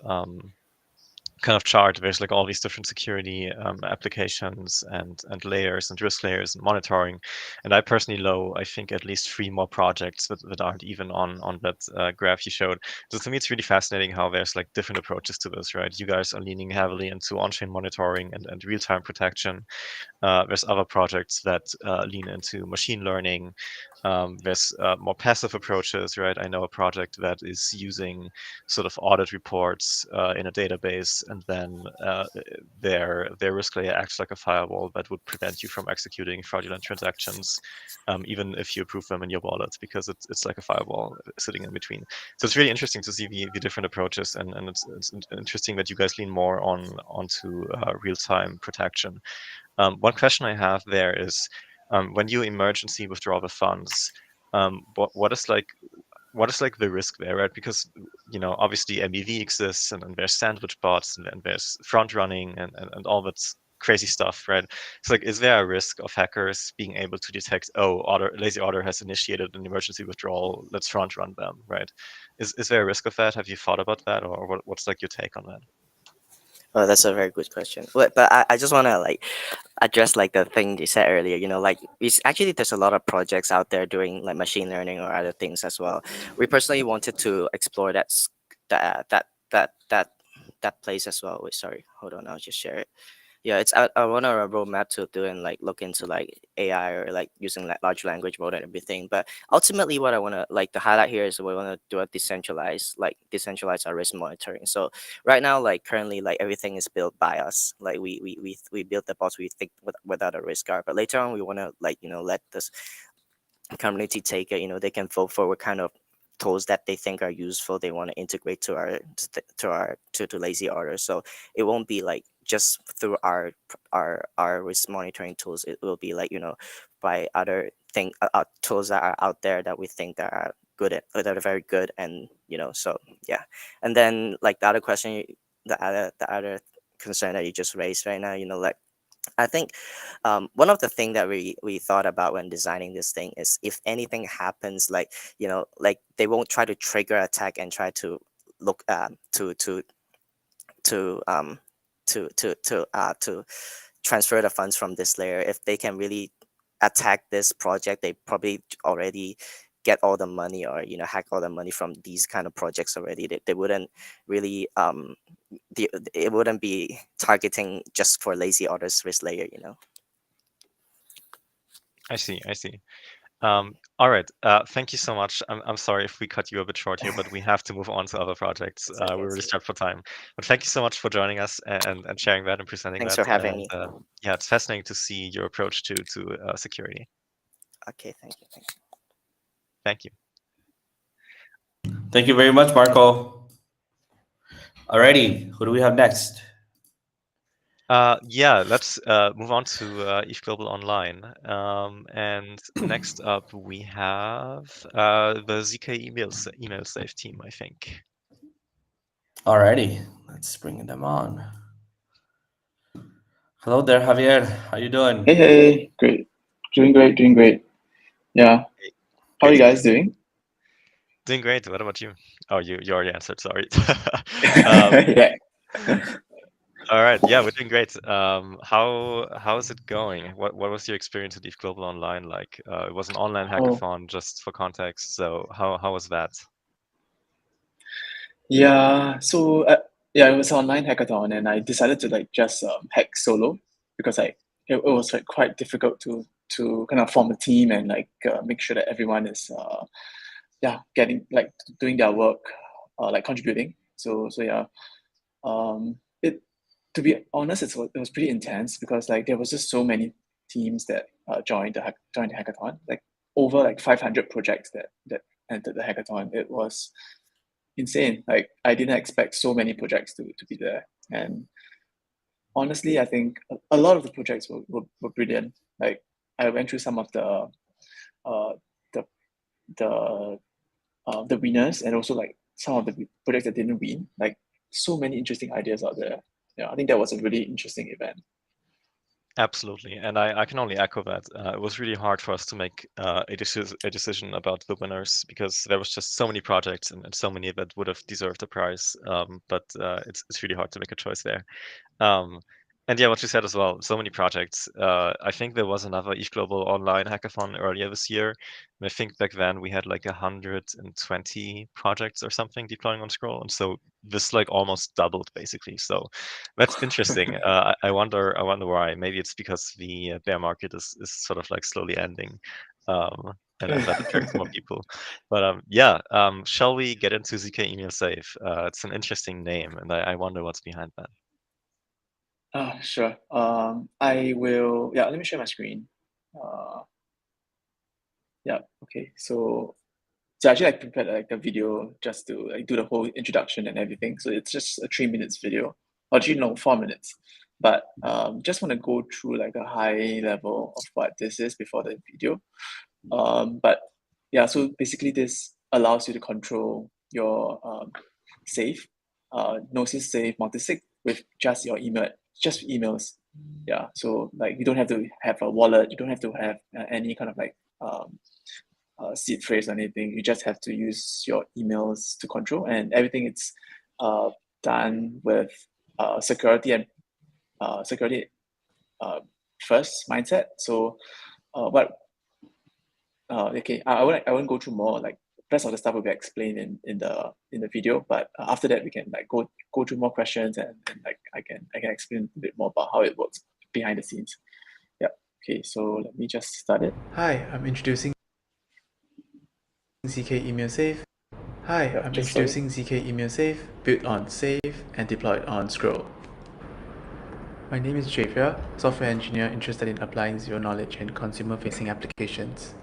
Speaker 2: kind of chart, there's like all these different security applications and layers and risk layers and monitoring. And I personally know, I think at least 3 more projects that aren't even on that graph you showed. So to me, it's really fascinating how there's like different approaches to this, right? You guys are leaning heavily into on-chain monitoring and real-time protection. There's other projects that lean into machine learning. There's more passive approaches, right? I know a project that is using sort of audit reports in a database, and then their risk layer acts like a firewall that would prevent you from executing fraudulent transactions, even if you approve them in your wallet, because it's like a firewall sitting in between. So it's really interesting to see the different approaches, and it's interesting that you guys lean more onto real-time protection. One question I have there is, when you emergency withdraw the funds, what is like what is like the risk there, right? Because obviously MEV exists, and there's sandwich bots, and there's front running, and all that crazy stuff, right? It's like, is there a risk of hackers being able to detect, oh, lazy order has initiated an emergency withdrawal, let's front run them, right? Is there a risk of that? Have you thought about that, or what's like your take on that?
Speaker 4: Oh, that's a very good question. But I just want to like address like the thing you said earlier. Like it's actually there's a lot of projects out there doing like machine learning or other things as well. We personally wanted to explore that place as well. Wait, sorry, hold on, I'll just share it. Yeah, it's I want a roadmap to do and like look into like AI or like using like large language model and everything. But ultimately, what I want to like to highlight here is we want to do a decentralized our risk monitoring. So right now, like currently, like everything is built by us. Like we build the bots we think without a risk guard. But later on, we want to like let this community take it. They can vote for what kind of tools that they think are useful they want to integrate to lazy order. So it won't be like just through our risk monitoring tools. It will be like by other tools that are out there that we think that are that are very good. And so yeah. And then like the other question, the other concern that you just raised right now, like I think one of the things that we thought about when designing this thing is if anything happens, like like they won't try to trigger attack and try to look to um to transfer the funds from this layer. If they can really attack this project, they probably already get all the money or hack all the money from these kind of projects already. They wouldn't really it wouldn't be targeting just for lazy orders risk layer.
Speaker 2: I see. All right. Thank you so much. I'm sorry if we cut you a bit short here, but we have to move on to other projects.
Speaker 4: It's okay,
Speaker 2: We're
Speaker 4: it's
Speaker 2: really
Speaker 4: okay.
Speaker 2: strapped for time. But thank you so much for joining us and sharing that and presenting
Speaker 4: Thanks
Speaker 2: that.
Speaker 4: for having
Speaker 2: And
Speaker 4: me.
Speaker 2: yeah, it's fascinating to see your approach to security.
Speaker 4: Okay, thank you.
Speaker 2: Thank you.
Speaker 1: Thank you very much, Marco. Alrighty, who do we have next?
Speaker 2: Yeah, let's move on to ETHGlobal Online. And next up, we have the ZK email safe team, I think.
Speaker 1: Alrighty, let's bring them on. Hello there, Javier. How you doing?
Speaker 5: Hey, great. Doing great. Yeah. How are you guys doing?
Speaker 2: Doing great. What about you? Oh, you already answered. Sorry.
Speaker 5: Yeah.
Speaker 2: All right. Yeah, we're doing great. How is it going? What was your experience with ETHGlobal Online like? It was an online hackathon, just for context. So how was that?
Speaker 5: Yeah. So yeah, it was an online hackathon, and I decided to like just hack solo because it was like quite difficult to kind of form a team and like make sure that everyone is getting like doing their work, like contributing. So yeah. It To be honest, it was pretty intense because like there was just so many teams that joined the hackathon. Like over like 500 projects that entered the hackathon. It was insane. Like I didn't expect so many projects to be there. And honestly, I think a lot of the projects were brilliant. Like I went through some of uh the the winners and also like some of the projects that didn't win. Like so many interesting ideas out there. Yeah, I think that was a really interesting event.
Speaker 2: Absolutely, and I can only echo that. It was really hard for us to make a decision about the winners because there was just so many projects and so many that would have deserved a prize. But it's really hard to make a choice there. And yeah, what you said as well, so many projects. I think there was another ETHGlobal Online hackathon earlier this year. And I think back then we had like 120 projects or something deploying on Scroll. And so this like almost doubled basically. So that's interesting. I wonder why. Maybe it's because the bear market is sort of like slowly ending. And that attracts more people. But yeah, shall we get into ZK Email Safe? It's an interesting name, and I wonder what's behind that.
Speaker 5: Sure. I will. Yeah, let me share my screen. Yeah. Okay. So actually, I prepared like a video just to like do the whole introduction and everything. So it's just a 3 minutes video, or actually no, 4 minutes. But just want to go through like a high level of what this is before the video. But yeah, so basically this allows you to control your safe, no-sys safe, multi-sig with just your email, just emails. Yeah, so like you don't have to have a wallet, you don't have to have any kind of like seed phrase or anything. You just have to use your emails to control, and everything it's done with security and security first mindset. So okay, I won't go through more, like rest of the stuff will be explained in the video, but after that we can like go through more questions, and like I can explain a bit more about how it works behind the scenes. Yeah. Okay, so let me just start it.
Speaker 6: Hi, I'm introducing ZK Email Safe. Hi,
Speaker 5: Yeah,
Speaker 6: I'm
Speaker 5: just
Speaker 6: introducing ZK Email Safe, built on Safe and deployed on Scroll. My name is Javier, software engineer interested in applying zero knowledge in consumer-facing applications.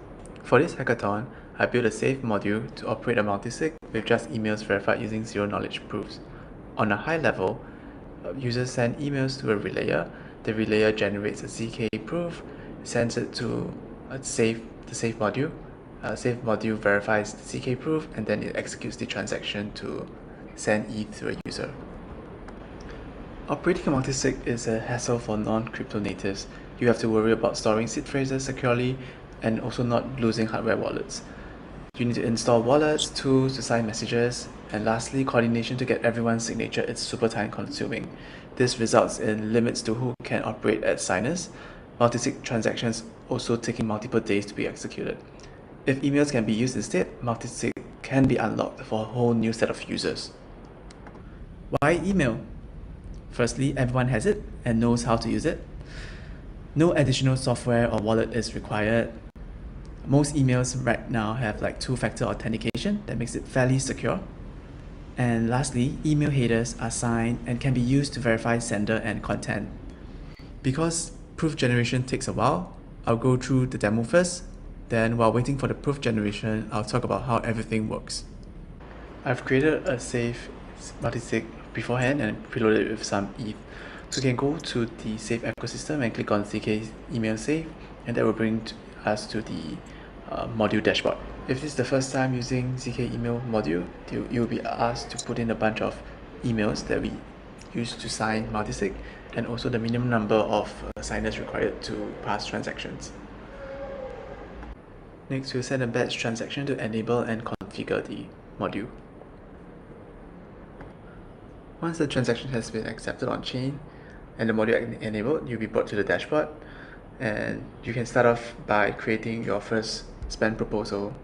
Speaker 6: For this hackathon, I built a Safe module to operate a multisig with just emails verified using zero knowledge proofs. On a high level, users send emails to a relayer. The relayer generates a ZK proof, sends it to the Safe module. Safe module verifies the ZK proof, and then it executes the transaction to send ETH to a user. Operating a multisig is a hassle for non-crypto natives. You have to worry about storing seed phrases securely and also not losing hardware wallets. You need to install wallets, tools to sign messages, and lastly, coordination to get everyone's signature is super time consuming. This results in limits to who can operate as signers. Multisig transactions also taking multiple days to be executed. If emails can be used instead, multisig can be unlocked for a whole new set of users. Why email? Firstly, everyone has it and knows how to use it. No additional software or wallet is required. Most emails right now have like two-factor authentication that makes it fairly secure. And lastly, email headers are signed and can be used to verify sender and content. Because proof generation takes a while, I'll go through the demo first. Then while waiting for the proof generation, I'll talk about how everything works. I've created a safe multisig beforehand and preloaded it with some ETH. So you can go to the Safe ecosystem and click on ZK Email Safe, and that will bring us to the module dashboard. If this is the first time using ZK Email module, you'll be asked to put in a bunch of emails that we use to sign multisig, and also the minimum number of signers required to pass transactions. Next, we'll send a batch transaction to enable and configure the module. Once the transaction has been accepted on chain and the module enabled, you'll be brought to the dashboard, and you can start off by creating your first spend proposal.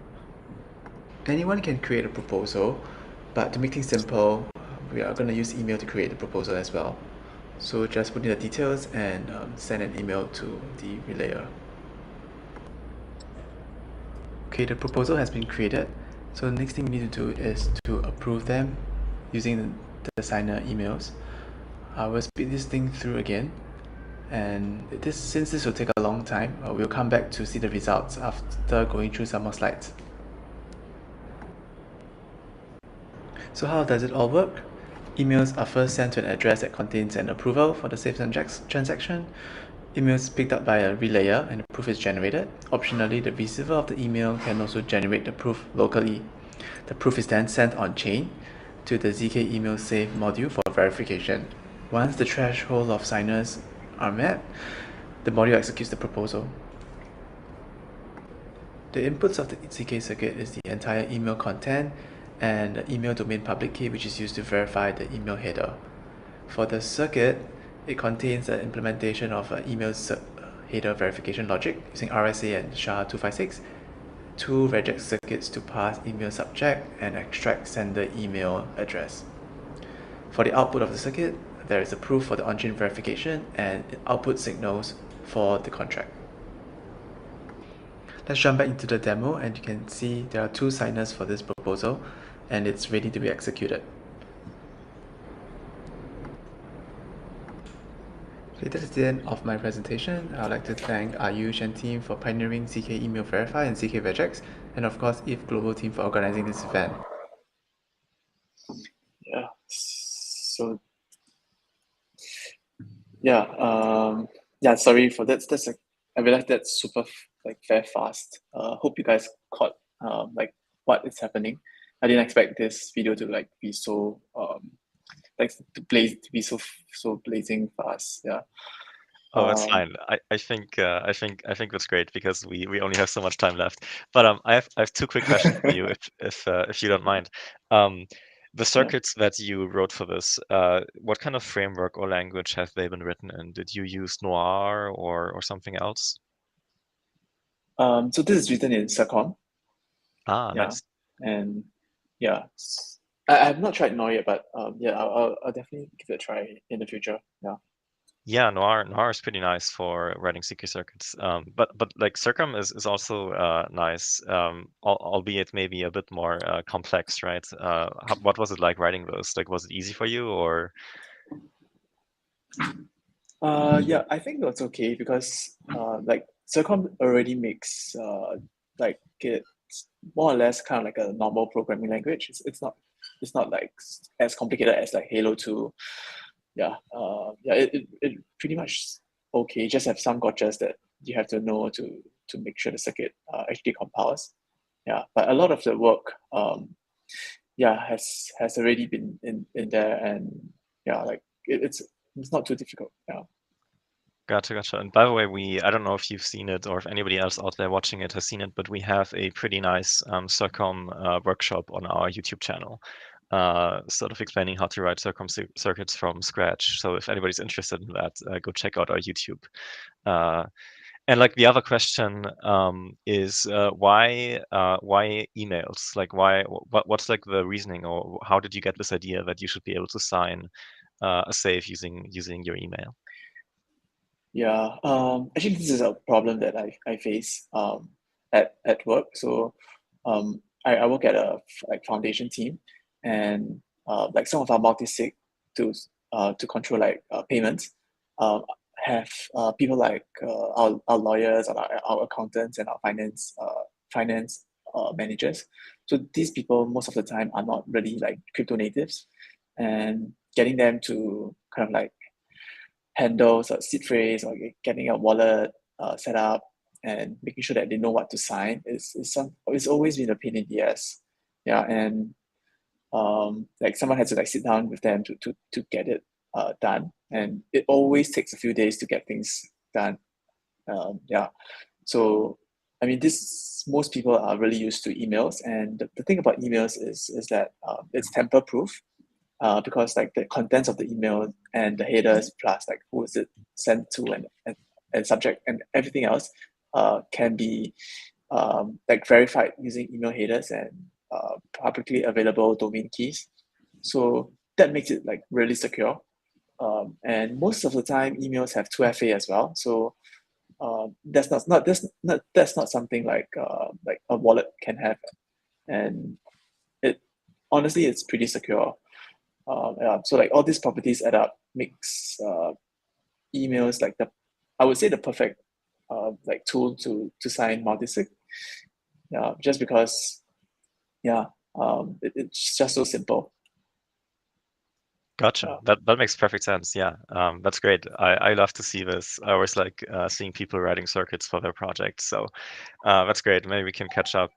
Speaker 6: Anyone can create a proposal, but to make things simple, we are going to use email to create the proposal as well. So just put in the details and send an email to the relayer. Okay, the proposal has been created. So the next thing we need to do is to approve them using the signer emails. I will speed this thing through again, and since this will take a long time, we'll come back to see the results after going through some more slides. So how does it all work? Emails are first sent to an address that contains an approval for the safe transaction. Email is picked up by a relayer and the proof is generated. Optionally, the receiver of the email can also generate the proof locally. The proof is then sent on chain to the ZK Email Safe module for verification. Once the threshold of signers are met, the module executes the proposal. The inputs of the ZK circuit is the entire email content and the email domain public key, which is used to verify the email header. For the circuit, it contains an implementation of an email header verification logic using RSA and SHA-256, two regex circuits to pass email subject and extract sender email address. For the output of the circuit, there is a proof for the on-chain verification and output signals for the contract. Let's jump back into the demo, and you can see there are two signers for this proposal and it's ready to be executed. Okay, that is the end of my presentation. I'd like to thank Ayush and team for pioneering ZK Email Verify and ZK Regex, and of course ETHGlobal team for organizing this event.
Speaker 5: Yeah. So yeah, sorry for that. I realized that's super very fast. Hope you guys caught like what is happening. I didn't expect this video to like be so to be so blazing fast. Yeah.
Speaker 2: Oh, that's fine. I think that's great because we only have so much time left. But I have two quick questions for you if you don't mind. The circuits that you wrote for this, what kind of framework or language have they been written in? Did you use Noir or something else?
Speaker 5: So this is written in Circom.
Speaker 2: Ah,
Speaker 5: Yeah.
Speaker 2: nice.
Speaker 5: And yeah, I have not tried Noir yet, but yeah, I'll definitely give it a try in the future. Yeah.
Speaker 2: Yeah, Noir is pretty nice for writing CQ circuits. But like Circum is also nice, albeit maybe a bit more complex, right? What was it like writing those? Like, was it easy for you or?
Speaker 5: Yeah, I think that's okay because like Circom already makes like it's more or less kind of like a normal programming language. It's not like as complicated as like Halo 2. Yeah, yeah, it pretty much okay. Just have some gotchas that you have to know to make sure the circuit actually compiles. Yeah, but a lot of the work yeah has already been in there, and yeah, like it's not too difficult. Yeah.
Speaker 2: Gotcha. And by the way, I don't know if you've seen it or if anybody else out there watching it has seen it, but we have a pretty nice Circom workshop on our YouTube channel, sort of explaining how to write Circom circuits from scratch. So if anybody's interested in that, go check out our YouTube. And like the other question is why emails? Like what's like the reasoning, or how did you get this idea that you should be able to sign a safe using your email?
Speaker 5: Yeah, actually, this is a problem that I face at work. So, I work at a like foundation team, and like some of our multi-sig to control like payments, have people like our lawyers and our accountants and our finance managers. So these people most of the time are not really like crypto natives, and getting them to kind of like handles a seed phrase or getting a wallet set up and making sure that they know what to sign it's always been a pain in the ass. Yeah, and like someone has to like sit down with them to get it done, and it always takes a few days to get things done. Yeah, so I mean, this most people are really used to emails, and the thing about emails is that it's tamper proof because like the contents of the email and the headers plus like who is it sent to and subject and everything else can be like verified using email headers and publicly available domain keys. So that makes it like really secure. And most of the time, emails have 2FA as well. So that's not something like a wallet can have, and it honestly it's pretty secure. Yeah, so like all these properties add up makes emails like I would say the perfect like tool to sign multisig. Yeah, just because yeah, it's just so simple.
Speaker 2: Gotcha. That makes perfect sense. Yeah, that's great. I love to see this. I always like seeing people writing circuits for their projects. So that's great. Maybe we can catch up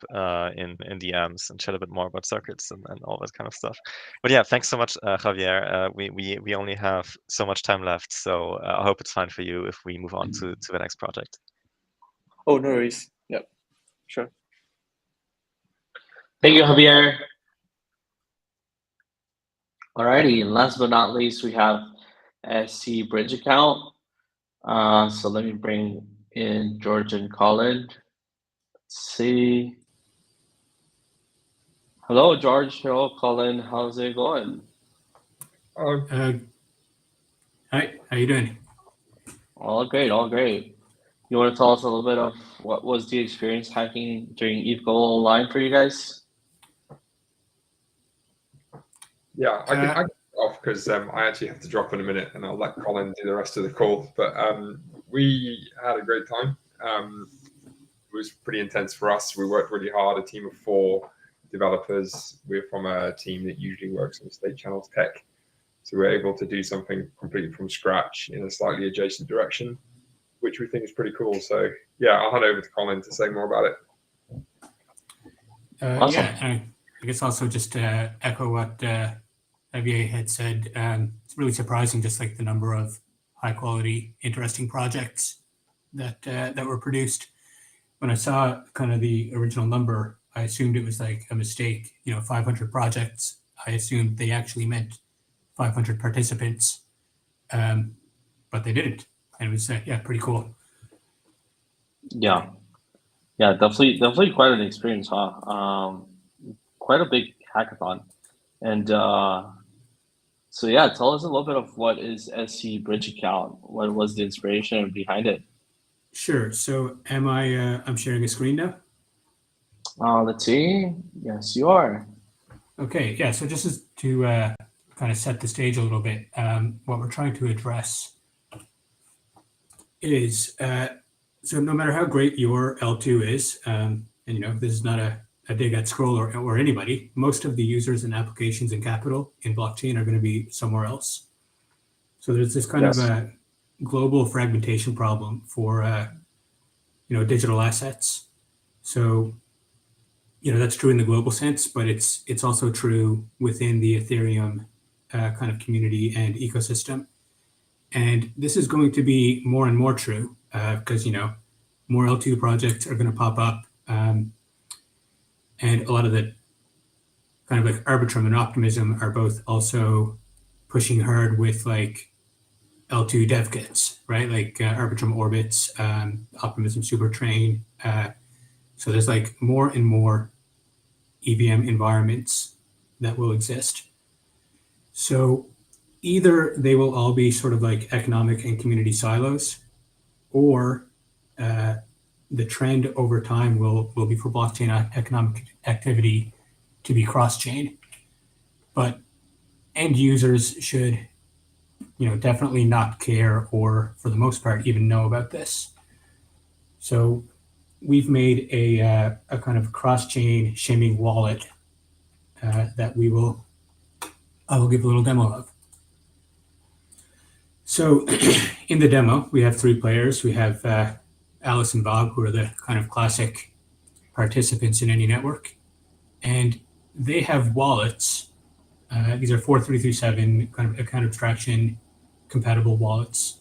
Speaker 2: in DMs and chat a bit more about circuits and all that kind of stuff. But yeah, thanks so much, Javier. We only have so much time left, so I hope it's fine for you if we move on to the next project.
Speaker 5: Oh, no worries. Yep, sure.
Speaker 1: Thank you, Javier. Alrighty, and last but not least, we have SC Bridge account. So let me bring in George and Colin. Let's see. Hello, George. Hello, Colin. How's it going?
Speaker 7: Hi, how you doing?
Speaker 1: All great, all great. You want to tell us a little bit of what was the experience hacking during ETHGlobal Online for you guys?
Speaker 8: Yeah, I can kick off because I actually have to drop in a minute, and I'll let Colin do the rest of the call. But we had a great time. It was pretty intense for us. We worked really hard, a team of 4 developers. We're from a team that usually works on state channels tech. So we're able to do something completely from scratch in a slightly adjacent direction, which we think is pretty cool. So yeah, I'll hand over to Colin to say more about it.
Speaker 7: Awesome. Yeah, I guess also just to echo what Xavier had said, it's really surprising just like the number of high quality, interesting projects that were produced. When I saw kind of the original number, I assumed it was like a mistake, 500 projects. I assumed they actually meant 500 participants, but they didn't. And it was, pretty cool.
Speaker 1: Yeah, definitely quite an experience, huh? Quite a big hackathon. And so yeah, tell us a little bit of what is SC Bridge account. What was the inspiration behind it?
Speaker 7: Sure. So I'm sharing a screen now?
Speaker 1: Let's see. Yes, you are.
Speaker 7: Okay, yeah, so just as to kind of set the stage a little bit, what we're trying to address is, so no matter how great your L2 is, and this is not a dig at Scroll or anybody, most of the users and applications in Capital in blockchain are going to be somewhere else. So there's this kind of a global fragmentation problem for digital assets. So that's true in the global sense, but it's also true within the Ethereum kind of community and ecosystem. And this is going to be more and more true because more L2 projects are going to pop up, and a lot of the kind of like Arbitrum and Optimism are both also pushing hard with like L2 dev kits, right? Like Arbitrum Orbits, Optimism Supertrain. So there's like more and more EVM environments that will exist. So either they will all be sort of like economic and community silos, or the trend over time will be for blockchain economic activity to be cross-chain. But end users should, definitely not care or, for the most part, even know about this. So we've made a kind of cross-chain shimming wallet that I will give a little demo of. So in the demo, we have 3 players. We have Alice and Bob, who are the kind of classic participants in any network. And they have wallets. These are 4337 kind of account abstraction compatible wallets.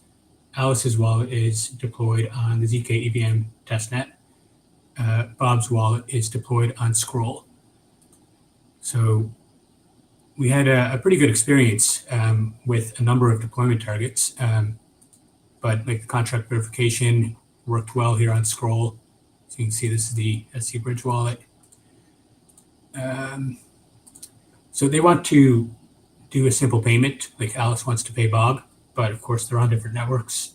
Speaker 7: Alice's wallet is deployed on the ZK EVM testnet. Bob's wallet is deployed on Scroll. So we had a pretty good experience with a number of deployment targets, but like the contract verification worked well here on Scroll. So you can see this is the SC Bridge wallet. So they want to do a simple payment, like Alice wants to pay Bob, but of course they're on different networks,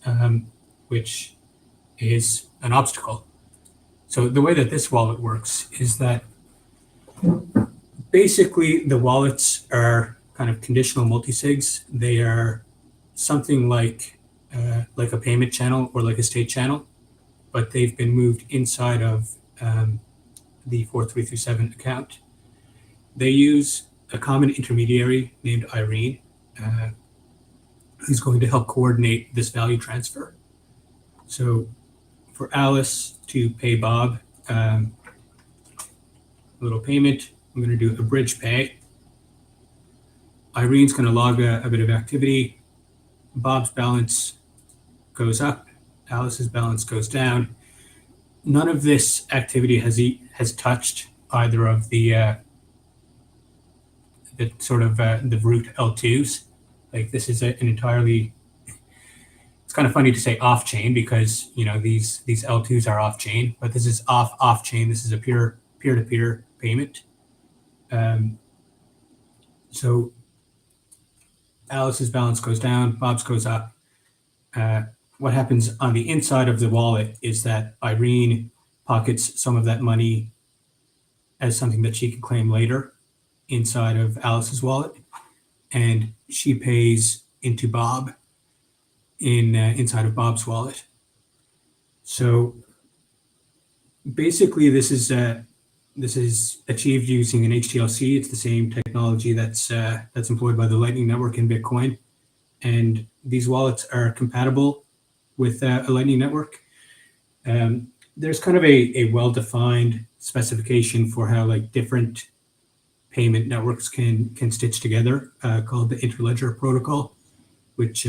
Speaker 7: which is an obstacle. So the way that this wallet works is that basically the wallets are kind of conditional multisigs. They are something like a payment channel or like a state channel, but they've been moved inside of the 4337 account. They use a common intermediary named Irene, who's going to help coordinate this value transfer. So for Alice to pay Bob a little payment, I'm going to do a bridge pay. Irene's going to log a bit of activity. Bob's balance goes up. Alice's balance goes down. None of this activity has touched either of the sort of the root L2s. Like this is an entirely, it's kind of funny to say off chain because these L2s are off chain, but this is off chain. This is a pure peer-to-peer payment. So Alice's balance goes down, Bob's goes up. What happens on the inside of the wallet is that Irene pockets some of that money as something that she can claim later inside of Alice's wallet, and she pays into Bob inside of Bob's wallet. So basically, this is achieved using an HTLC. It's the same technology that's employed by the Lightning Network in Bitcoin, and these wallets are compatible with a Lightning Network. there's kind of a well-defined specification for how like different payment networks can stitch together, called the Interledger Protocol, which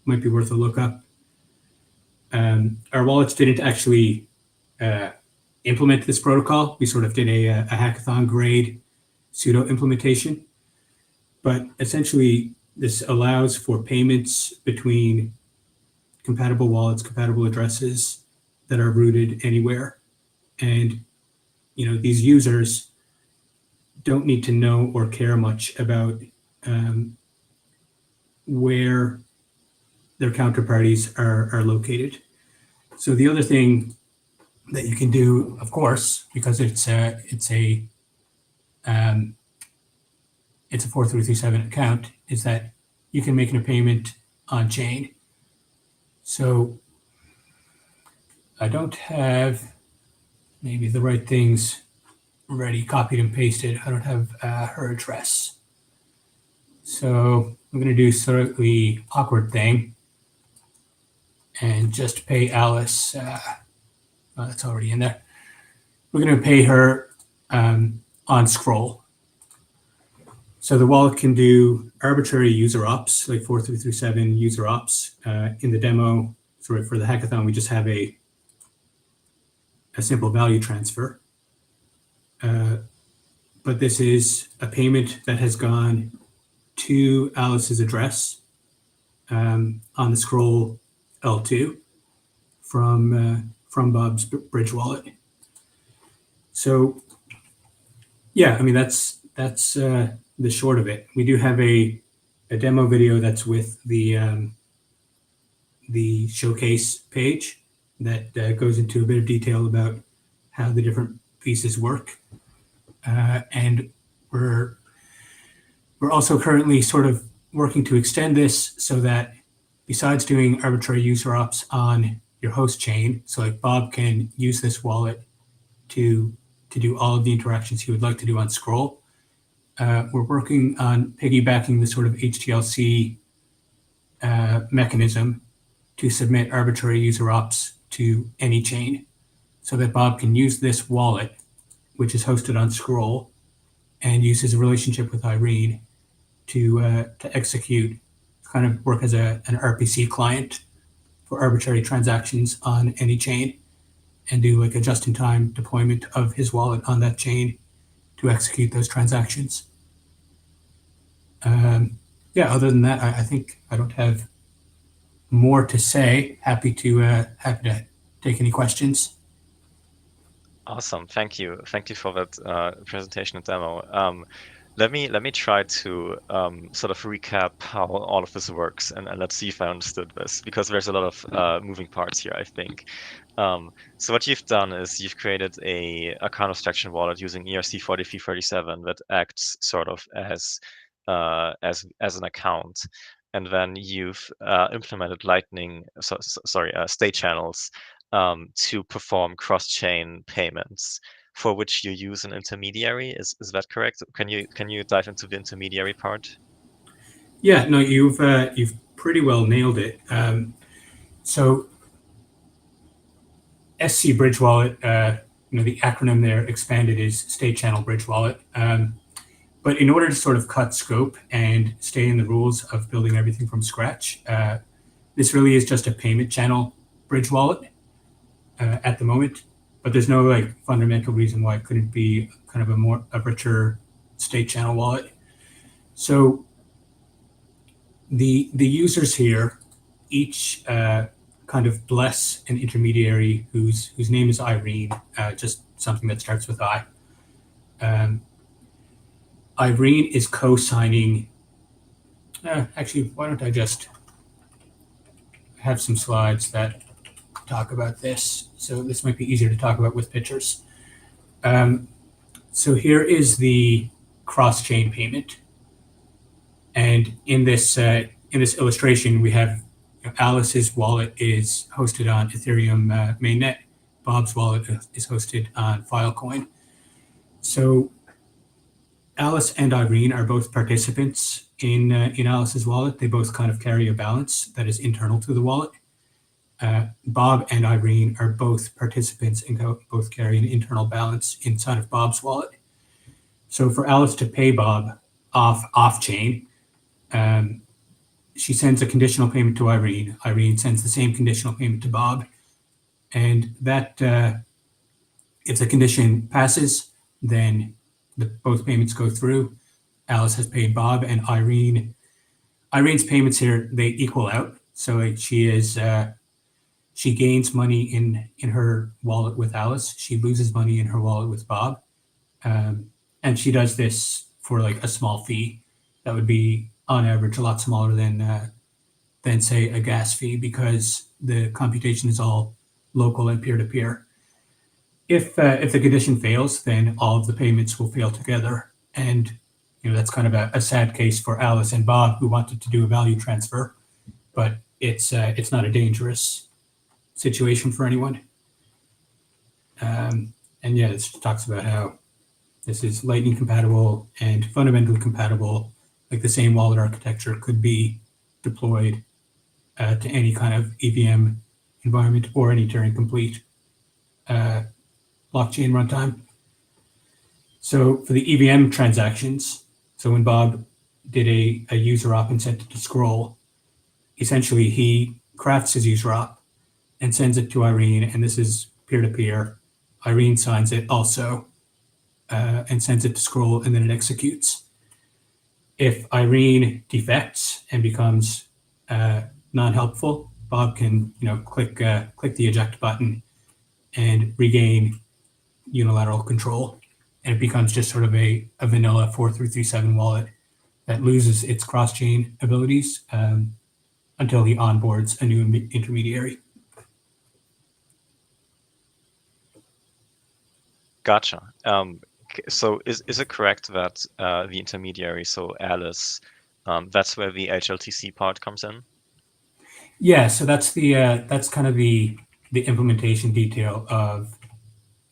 Speaker 7: might be worth a look up. Our wallets didn't actually implement this protocol. We sort of did a hackathon grade pseudo implementation, but essentially this allows for payments between compatible wallets, compatible addresses that are rooted anywhere. And these users don't need to know or care much about where their counterparties are located. So the other thing that you can do, of course, because it's a 4337 account, is that you can make a payment on chain. So I don't have maybe the right things ready, copied and pasted. I don't have her address. So I'm going to do sort of the awkward thing and just pay Alice. That's already in there. We're going to pay her on Scroll. So the wallet can do arbitrary user ops, like 4337 user ops. In the demo, sorry, for the hackathon, we just have a simple value transfer. But this is a payment that has gone to Alice's address on the Scroll L2 from Bob's Bridge wallet. So yeah, I mean that's the short of it. We do have a demo video that's with the showcase page that goes into a bit of detail about how the different pieces work, and we're also currently sort of working to extend this so that besides doing arbitrary user ops on your host chain, so like Bob can use this wallet to do all of the interactions he would like to do on Scroll. We're working on piggybacking the sort of HTLC mechanism to submit arbitrary user ops to any chain so that Bob can use this wallet, which is hosted on Scroll, and use his relationship with Irene to execute, kind of work as an RPC client for arbitrary transactions on any chain, and do like a just-in-time deployment of his wallet on that chain to execute those transactions. Yeah, other than that, I think I don't have more to say. Happy to take any questions.
Speaker 2: Awesome, thank you for that presentation and demo. Let me try to sort of recap how all of this works, and let's see if I understood this, because there's a lot of moving parts here, I think. So what you've done is you've created a account abstraction wallet using ERC4337 that acts sort of as an account, and then you've implemented state channels to perform cross-chain payments, for which you use an intermediary. Is that correct? Can you dive into the intermediary part?
Speaker 7: Yeah, no, you've pretty well nailed it. So SC Bridge Wallet, the acronym there expanded is State Channel Bridge Wallet. But in order to sort of cut scope and stay in the rules of building everything from scratch, this really is just a payment channel bridge wallet at the moment. But there's no like fundamental reason why it couldn't be kind of a richer state channel wallet. So the users here each kind of bless an intermediary whose name is Irene, just something that starts with I. Irene is co-signing. Actually, why don't I just have some slides that talk about this? So this might be easier to talk about with pictures. So here is the cross-chain payment, and in this illustration, we have Alice's wallet is hosted on Ethereum mainnet. Bob's wallet is hosted on Filecoin. So Alice and Irene are both participants in Alice's wallet. They both kind of carry a balance that is internal to the wallet. Bob and Irene are both participants and both carry an internal balance inside of Bob's wallet. So for Alice to pay Bob off chain, she sends a conditional payment to Irene. Irene sends the same conditional payment to Bob, and that if the condition passes, then both payments go through. Alice has paid Bob, and Irene's payments here, they equal out. So she gains money in her wallet with Alice. She loses money in her wallet with Bob. And she does this for like a small fee that would be on average a lot smaller than say a gas fee, because the computation is all local and peer-to-peer. If the condition fails, then all of the payments will fail together. And that's kind of a sad case for Alice and Bob, who wanted to do a value transfer, but it's not a dangerous situation for anyone. And yeah, it talks about how this is Lightning compatible and fundamentally compatible. Like the same wallet architecture could be deployed to any kind of EVM environment or any Turing complete blockchain runtime. So for the EVM transactions, so when Bob did a user op and sent it to Scroll, essentially he crafts his user op and sends it to Irene, and this is peer-to-peer. Irene signs it also and sends it to Scroll, and then it executes. If Irene defects and becomes non-helpful, Bob can click the eject button and regain unilateral control, and it becomes just sort of a vanilla 4337 wallet that loses its cross-chain abilities until he onboards a new intermediary.
Speaker 2: Gotcha. So is it correct that the intermediary, so Alice, that's where the HLTC part comes in?
Speaker 7: Yeah, so that's kind of the implementation detail of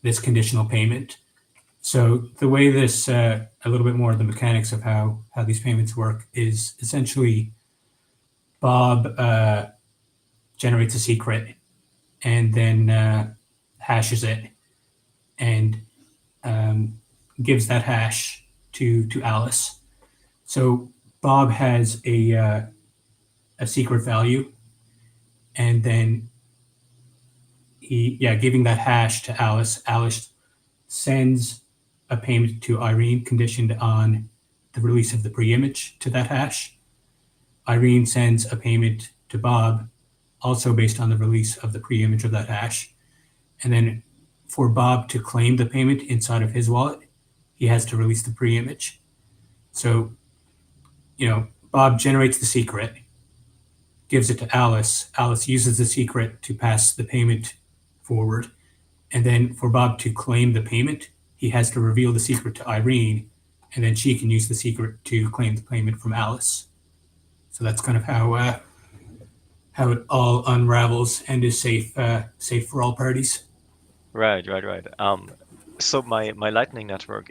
Speaker 7: this conditional payment. So the way this, a little bit more of the mechanics of how these payments work is essentially Bob generates a secret and then hashes it and gives that hash to Alice. So Bob has a secret value, and then giving that hash to Alice. Alice sends a payment to Irene conditioned on the release of the pre-image to that hash. Irene sends a payment to Bob also based on the release of the pre-image of that hash. And then for Bob to claim the payment inside of his wallet, he has to release the pre-image. So, Bob generates the secret, gives it to Alice. Alice uses the secret to pass the payment forward. And then for Bob to claim the payment, he has to reveal the secret to Irene, and then she can use the secret to claim the payment from Alice. So that's kind of how it all unravels and is safe for all parties.
Speaker 2: Right. So my Lightning network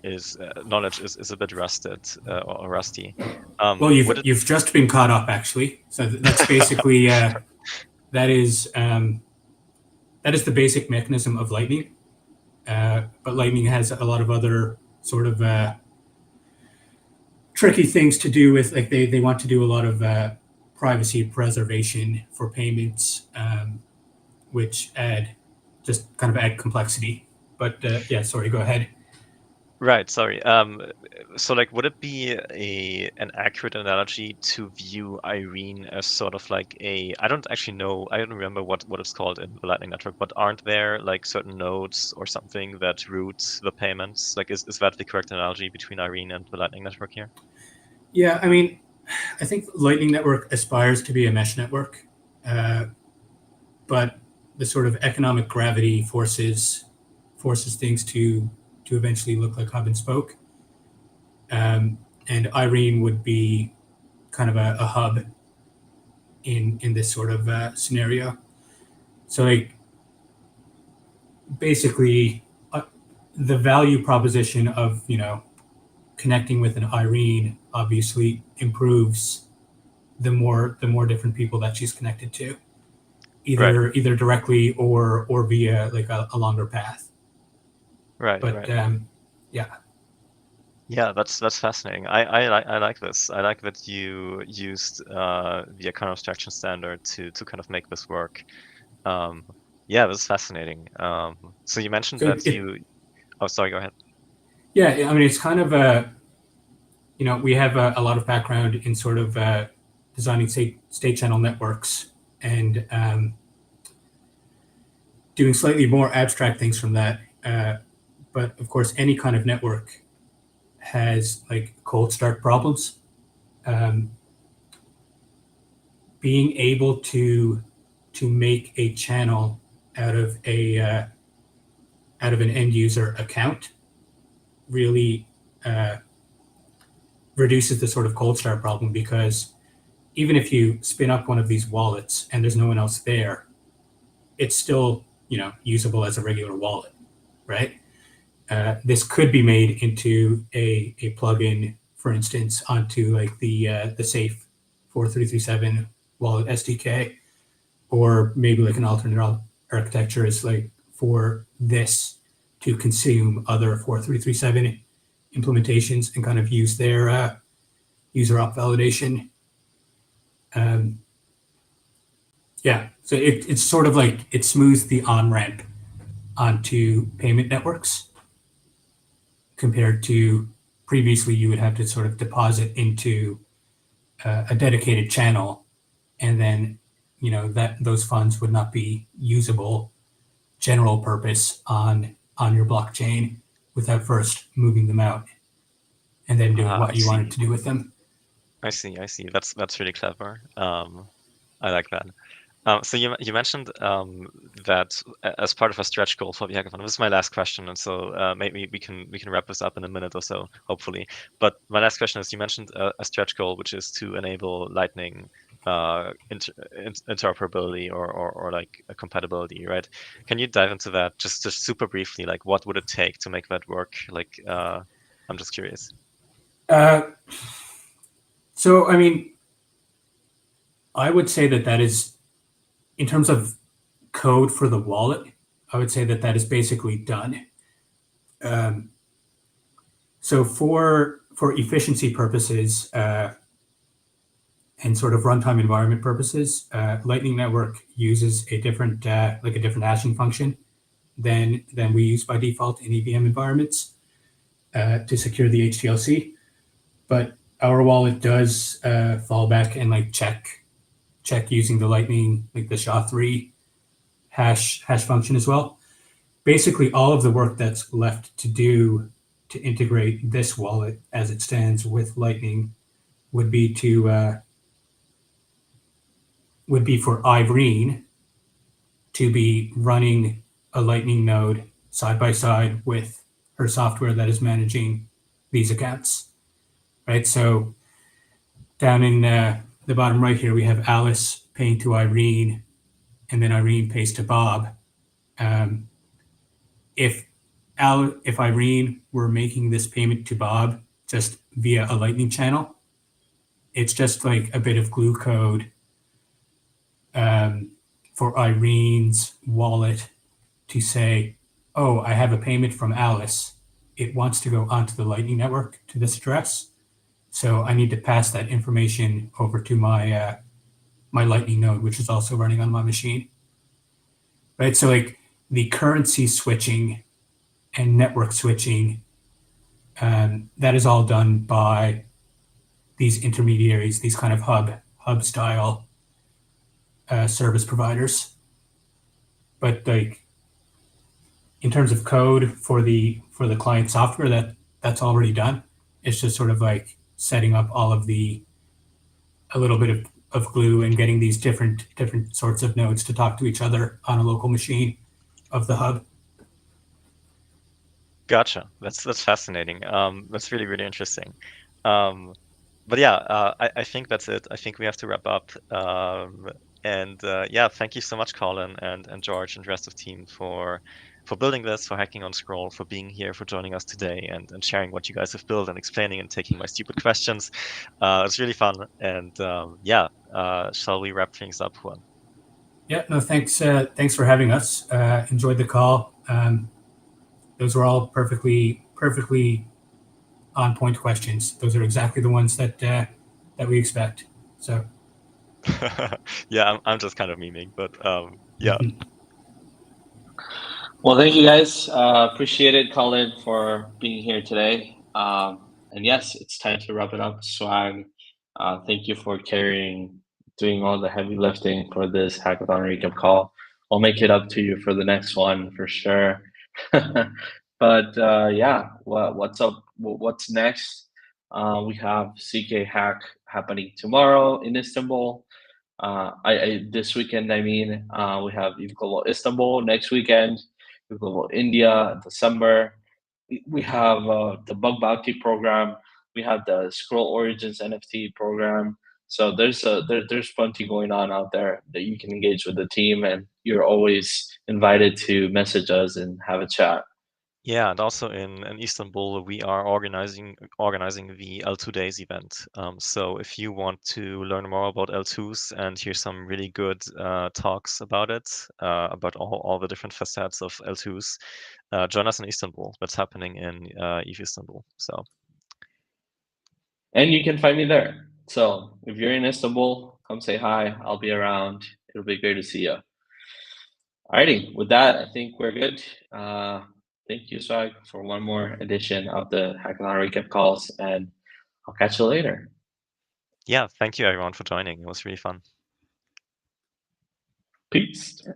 Speaker 2: knowledge is a bit rusted or rusty.
Speaker 7: Well, you've just been caught up, actually. So that's basically that is the basic mechanism of Lightning. But Lightning has a lot of other sort of tricky things to do with, like they want to do a lot of privacy preservation for payments, which add complexity. But sorry, go ahead.
Speaker 2: Right, sorry. So would it be an accurate analogy to view Irene as sort of like I don't actually know, I don't remember what it's called in the Lightning Network, but aren't there certain nodes or something that route the payments? Is that the correct analogy between Irene and the Lightning Network here?
Speaker 7: Yeah, I mean, I think Lightning Network aspires to be a mesh network, but the sort of economic gravity forces things to eventually look like hub and spoke. And Irene would be kind of a hub in this sort of scenario. So basically the value proposition of, connecting with an Irene obviously improves the more different people that she's connected to. either directly or via like a longer path.
Speaker 2: Right.
Speaker 7: But
Speaker 2: yeah, that's fascinating. I like this. I like that you used the account abstraction standard to kind of make this work. Yeah, this is fascinating. So you mentioned
Speaker 7: So
Speaker 2: that you. Oh, sorry. Go ahead.
Speaker 7: Yeah, I mean, it's kind of we have a lot of background in sort of designing state channel networks and doing slightly more abstract things from that. But of course, any kind of network has like cold start problems. Being able to make a channel out of an end user account really reduces the sort of cold start problem, because even if you spin up one of these wallets and there's no one else there, it's still usable as a regular wallet, right? This could be made into a plugin, for instance, onto like the Safe 4337 wallet SDK, or maybe like an alternate architecture is like for this to consume other 4337 implementations and kind of use their user op validation. So it's sort of like it smooths the on-ramp onto payment networks, compared to previously you would have to sort of deposit into a dedicated channel, and then that those funds would not be usable general purpose on your blockchain without first moving them out and then doing what you wanted to do with them.
Speaker 2: I see. That's really clever. I like that. So you mentioned that as part of a stretch goal for the hackathon. This is my last question, and so maybe we can wrap this up in a minute or so, hopefully. But my last question is: you mentioned a stretch goal, which is to enable Lightning interoperability or like a compatibility, right? Can you dive into that just super briefly? Like, what would it take to make that work? Like, I'm just curious.
Speaker 7: So, I mean, I would say that is, in terms of code for the wallet, I would say that is basically done. So for efficiency purposes and sort of runtime environment purposes, Lightning Network uses a different hashing function than we use by default in EVM environments to secure the HTLC. But our wallet does fall back and like check using the Lightning, like the SHA-3 hash function as well. Basically, all of the work that's left to do to integrate this wallet as it stands with Lightning would be for Irene to be running a Lightning node side by side with her software that is managing these accounts, right? So down in the bottom right here, we have Alice paying to Irene, and then Irene pays to Bob. If Irene were making this payment to Bob just via a Lightning channel, it's just like a bit of glue code for Irene's wallet to say, oh, I have a payment from Alice. It wants to go onto the Lightning network to this address. So I need to pass that information over to my my Lightning node, which is also running on my machine. Right. So like the currency switching and network switching, that is all done by these intermediaries, these kind of hub style service providers. But like in terms of code for the client software, that's already done. It's just sort of like setting up all of a little bit of glue and getting these different sorts of nodes to talk to each other on a local machine of the hub.
Speaker 2: Gotcha. That's fascinating. That's really, really interesting. But yeah, I think that's it. I think we have to wrap up. And yeah, thank you so much, Colin and George and the rest of the team for building this, for hacking on Scroll, for being here, for joining us today and sharing what you guys have built and explaining and taking my stupid questions. It's really fun. And yeah, shall we wrap things up, Juan?
Speaker 7: Yeah, no, thanks. Thanks for having us. Enjoyed the call. Those were all perfectly on point questions. Those are exactly the ones that we expect. So
Speaker 2: Yeah, I'm just kind of memeing, but yeah.
Speaker 1: Well, thank you guys. Appreciate it, Colin, for being here today. And yes, it's time to wrap it up. Swag, thank you for doing all the heavy lifting for this hackathon recap call. I'll make it up to you for the next one for sure. But yeah, what's up? What's next? We have CK Hack happening tomorrow in Istanbul. This weekend, I mean, we have ETHGlobal Istanbul next weekend. We go India in December. We have the bug bounty program. We have the Scroll Origins NFT program. So there's plenty going on out there that you can engage with the team, and you're always invited to message us and have a chat.
Speaker 2: Yeah, and also in Istanbul, we are organizing the L2 Days event. So if you want to learn more about L2s and hear some really good talks about it, about all the different facets of L2s, join us in Istanbul. That's happening in ETH Istanbul. So.
Speaker 1: And you can find me there. So if you're in Istanbul, come say hi. I'll be around. It'll be great to see you. Alrighty, with that, I think we're good. Thank you, Swag, for one more edition of the Hackathon Recap Calls, and I'll catch you later.
Speaker 2: Yeah, thank you everyone for joining. It was really fun.
Speaker 1: Peace.